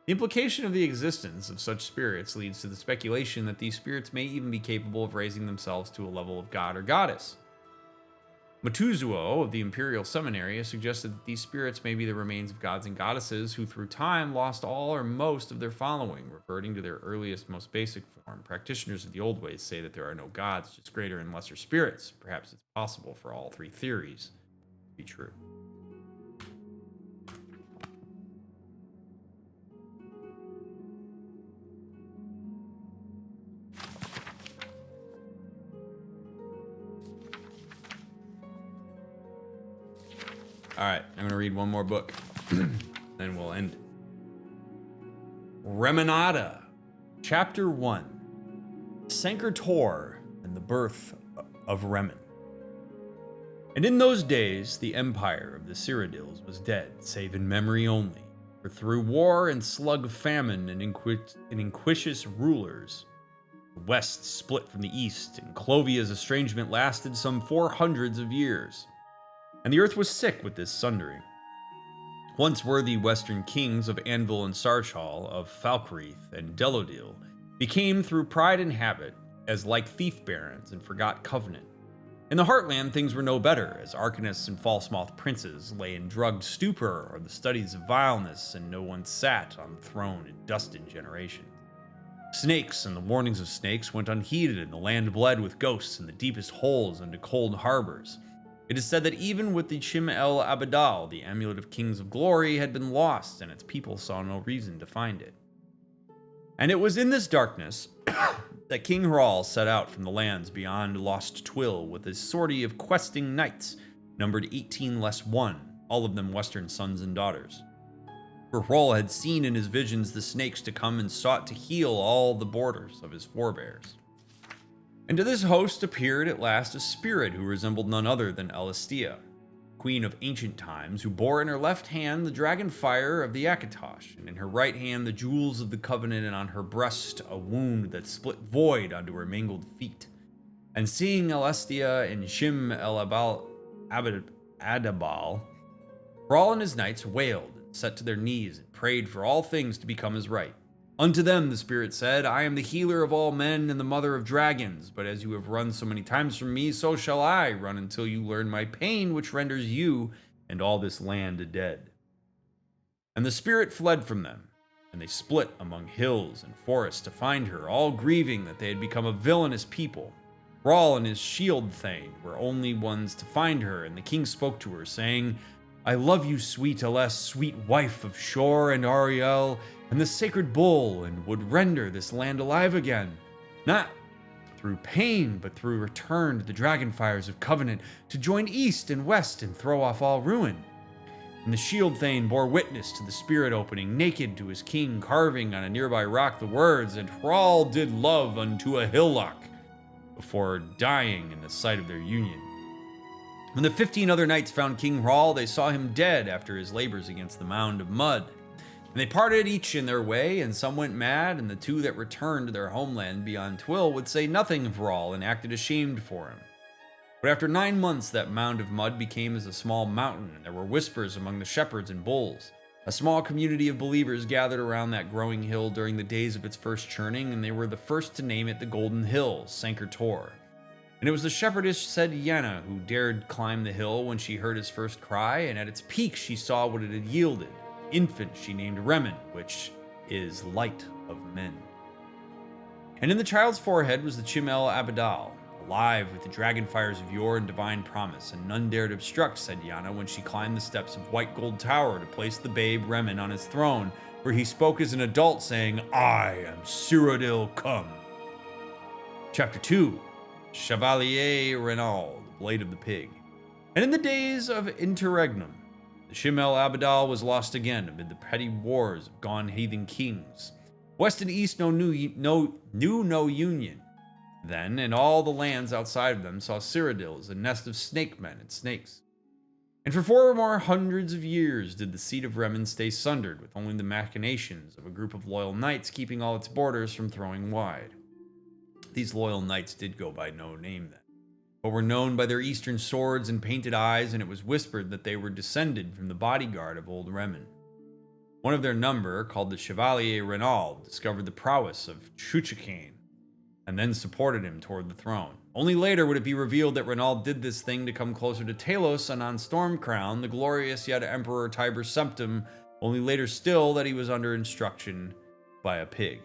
The implication of the existence of such spirits leads to the speculation that these spirits may even be capable of raising themselves to a level of god or goddess. Matuzuo of the Imperial Seminary has suggested that these spirits may be the remains of gods and goddesses who through time lost all or most of their following, reverting to their earliest, most basic form. Practitioners of the old ways say that there are no gods, just greater and lesser spirits. Perhaps it's possible for all three theories to be true. All right, I'm going to read one more book, then we'll end. Remonada, Chapter 1, Sancre-Tor and the Birth of Remen. And in those days, the empire of the Cyrodiils was dead, save in memory only, for through war and slug famine and inquisious rulers, the west split from the east, and Clovia's estrangement lasted some 400 years. And the earth was sick with this sundering. Once worthy western kings of Anvil and Sarchal, of Falkreath and Delodil, became through pride and habit as like thief barons and forgot covenant. In the heartland things were no better, as arcanists and false-mouthed princes lay in drugged stupor or the studies of vileness, and no one sat on the throne in dusted generations. Snakes and the warnings of snakes went unheeded, and the land bled with ghosts in the deepest holes into cold harbors. It is said that even with the Chim El Abadal, the amulet of kings of glory had been lost, and its people saw no reason to find it. And it was in this darkness that King Hral set out from the lands beyond Lost Twill with his sortie of questing knights, numbered 18 less 1, all of them western sons and daughters. For Hral had seen in his visions the snakes to come and sought to heal all the borders of his forebears. And to this host appeared at last a spirit who resembled none other than Elistia, queen of ancient times, who bore in her left hand the dragon fire of the Akatosh, and in her right hand the jewels of the covenant, and on her breast a wound that split void onto her mangled feet. And seeing Elistia and Shim El Adabal, Hral and his knights wailed and set to their knees and prayed for all things to become as right. Unto them the spirit said, I am the healer of all men and the mother of dragons, but as you have run so many times from me, so shall I run until you learn my pain, which renders you and all this land dead. And the spirit fled from them, and they split among hills and forests to find her, all grieving that they had become a villainous people. Hral and his shield thane were only ones to find her, and the king spoke to her, saying, I love you, sweet Elis, sweet wife of Shor and Ariel, and the sacred bull, and would render this land alive again, not through pain, but through return to the dragon fires of covenant, to join east and west and throw off all ruin. And the shield thane bore witness to the spirit opening, naked to his king, carving on a nearby rock the words, and Hral did love unto a hillock, before dying in the sight of their union. When the 15 other knights found King Hral, they saw him dead after his labors against the mound of mud. And they parted each in their way, and some went mad, and the two that returned to their homeland beyond Twill would say nothing of Hral and acted ashamed for him. But after 9 months, that mound of mud became as a small mountain, and there were whispers among the shepherds and bulls. A small community of believers gathered around that growing hill during the days of its first churning, and they were the first to name it the Golden Hill, Sancre-Tor. And it was the shepherdess said Yenna who dared climb the hill when she heard his first cry, and at its peak she saw what it had yielded. Infant she named Remen, which is light of men. And in the child's forehead was the Chim El Abadal, alive with the dragon fires of yore and divine promise, and none dared obstruct, said Yenna, when she climbed the steps of White Gold Tower to place the babe Remen on his throne, where he spoke as an adult, saying, I am Cyrodiil come. Chapter 2, Chevalier Renaud, Blade of the Pig. And in the days of Interregnum, the Chim El Abadal was lost again amid the petty wars of gone heathen kings. West and east knew no union. Then, and all the lands outside of them saw Cyrodiil as a nest of snake men and snakes. And for 4 more hundreds of years did the seat of Remen stay sundered, with only the machinations of a group of loyal knights keeping all its borders from throwing wide. These loyal knights did go by no name then, but were known by their eastern swords and painted eyes, and it was whispered that they were descended from the bodyguard of old Remen. One of their number, called the Chevalier Renaud, discovered the prowess of Chuchicane, and then supported him toward the throne. Only later would it be revealed that Renaud did this thing to come closer to Talos, and on Stormcrown, the glorious yet Emperor Tiber Septim, only later still that he was under instruction by a pig.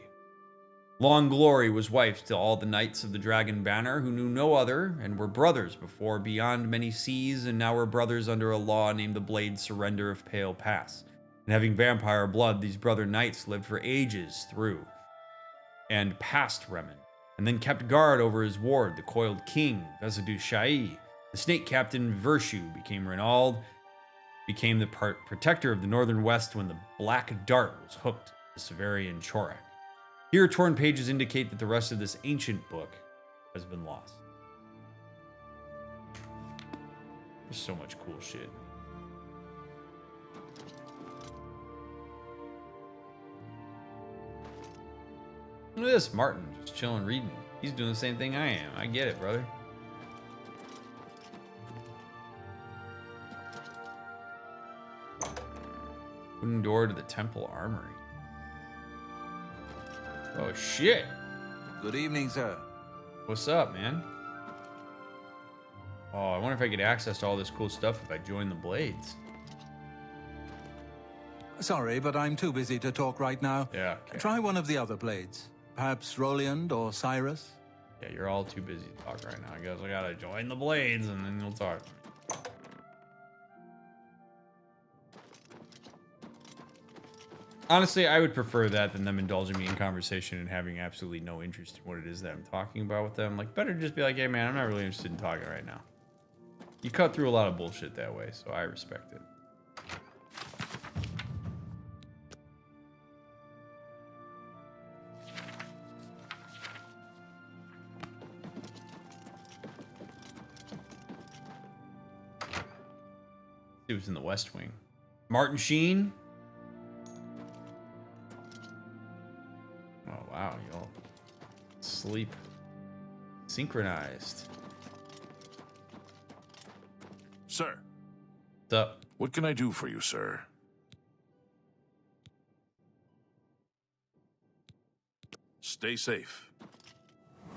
Long glory was wife to all the knights of the Dragon Banner, who knew no other, and were brothers before beyond many seas, and now were brothers under a law named the Blade Surrender of Pale Pass. And having vampire blood, these brother knights lived for ages through and past Remen, and then kept guard over his ward, the coiled king, Vezadu Shai. The snake captain, Vershu, became Renaud, became the protector of the northern west when the black dart was hooked to Severian Chorak. Here, torn pages indicate that the rest of this ancient book has been lost. There's so much cool shit. Look at this, Martin, just chilling, reading. He's doing the same thing I am. I get it, brother. Wooden door to the temple armory. Oh, shit. Good evening, sir. What's up, man? Oh, I wonder if I get access to all this cool stuff if I join the Blades. Sorry, but I'm too busy to talk right now. Yeah, okay. Try one of the other Blades. Perhaps Roliand or Cyrus? Yeah, you're all too busy to talk right now. I guess I gotta join the Blades and then you'll talk. Honestly, I would prefer that than them indulging me in conversation and having absolutely no interest in what it is that I'm talking about with them. Like, better just be like, hey man, I'm not really interested in talking right now. You cut through a lot of bullshit that way, so I respect it. It was in the West Wing. Martin Sheen. Oh, wow. Y'all sleep synchronized. Sir. What's up? What can I do for you, sir? Stay safe.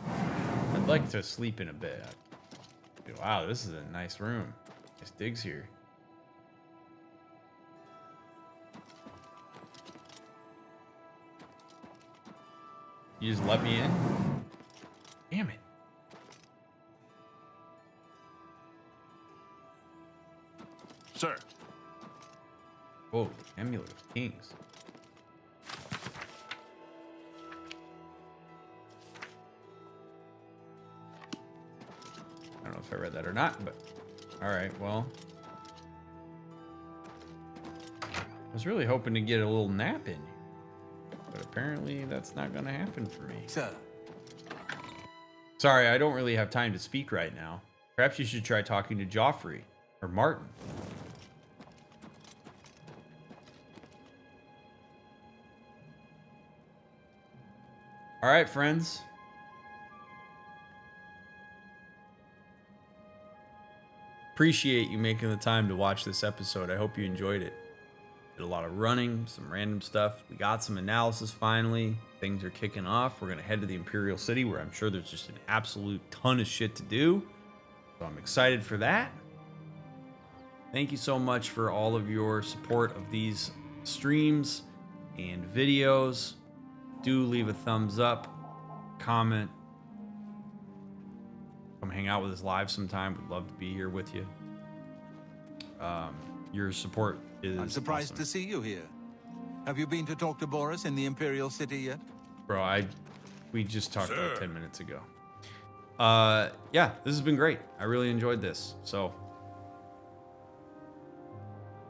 I'd like to sleep in a bed. Wow, this is a nice room. Nice digs here. You just let me in? Damn it. Sir. Whoa, the Amulet of Kings. I don't know if I read that or not, but alright, well. I was really hoping to get a little nap in. But apparently that's not going to happen for me. Sir. Sorry, I don't really have time to speak right now. Perhaps you should try talking to Joffrey or Martin. All right, friends. Appreciate you making the time to watch this episode. I hope you enjoyed it. Did a lot of running, some random stuff. We got some analysis finally. Things are kicking off. We're going to head to the Imperial City where I'm sure there's just an absolute ton of shit to do. So I'm excited for that. Thank you so much for all of your support of these streams and videos. Do leave a thumbs up, comment, come hang out with us live sometime. We'd love to be here with you. Your support is I'm surprised awesome. to see you here. Have you been to talk to Boris in the Imperial City yet? Bro, we just talked about 10 minutes ago. Yeah, this has been great. I really enjoyed this. So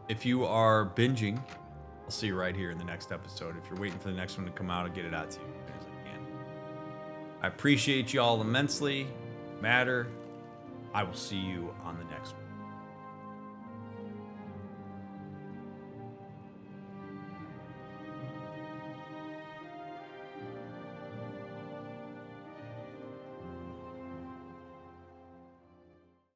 if you are binging, I'll see you right here in the next episode. If you're waiting for the next one to come out, I'll get it out to you as soon as I can. I appreciate you all immensely. Matter. I will see you on the next one.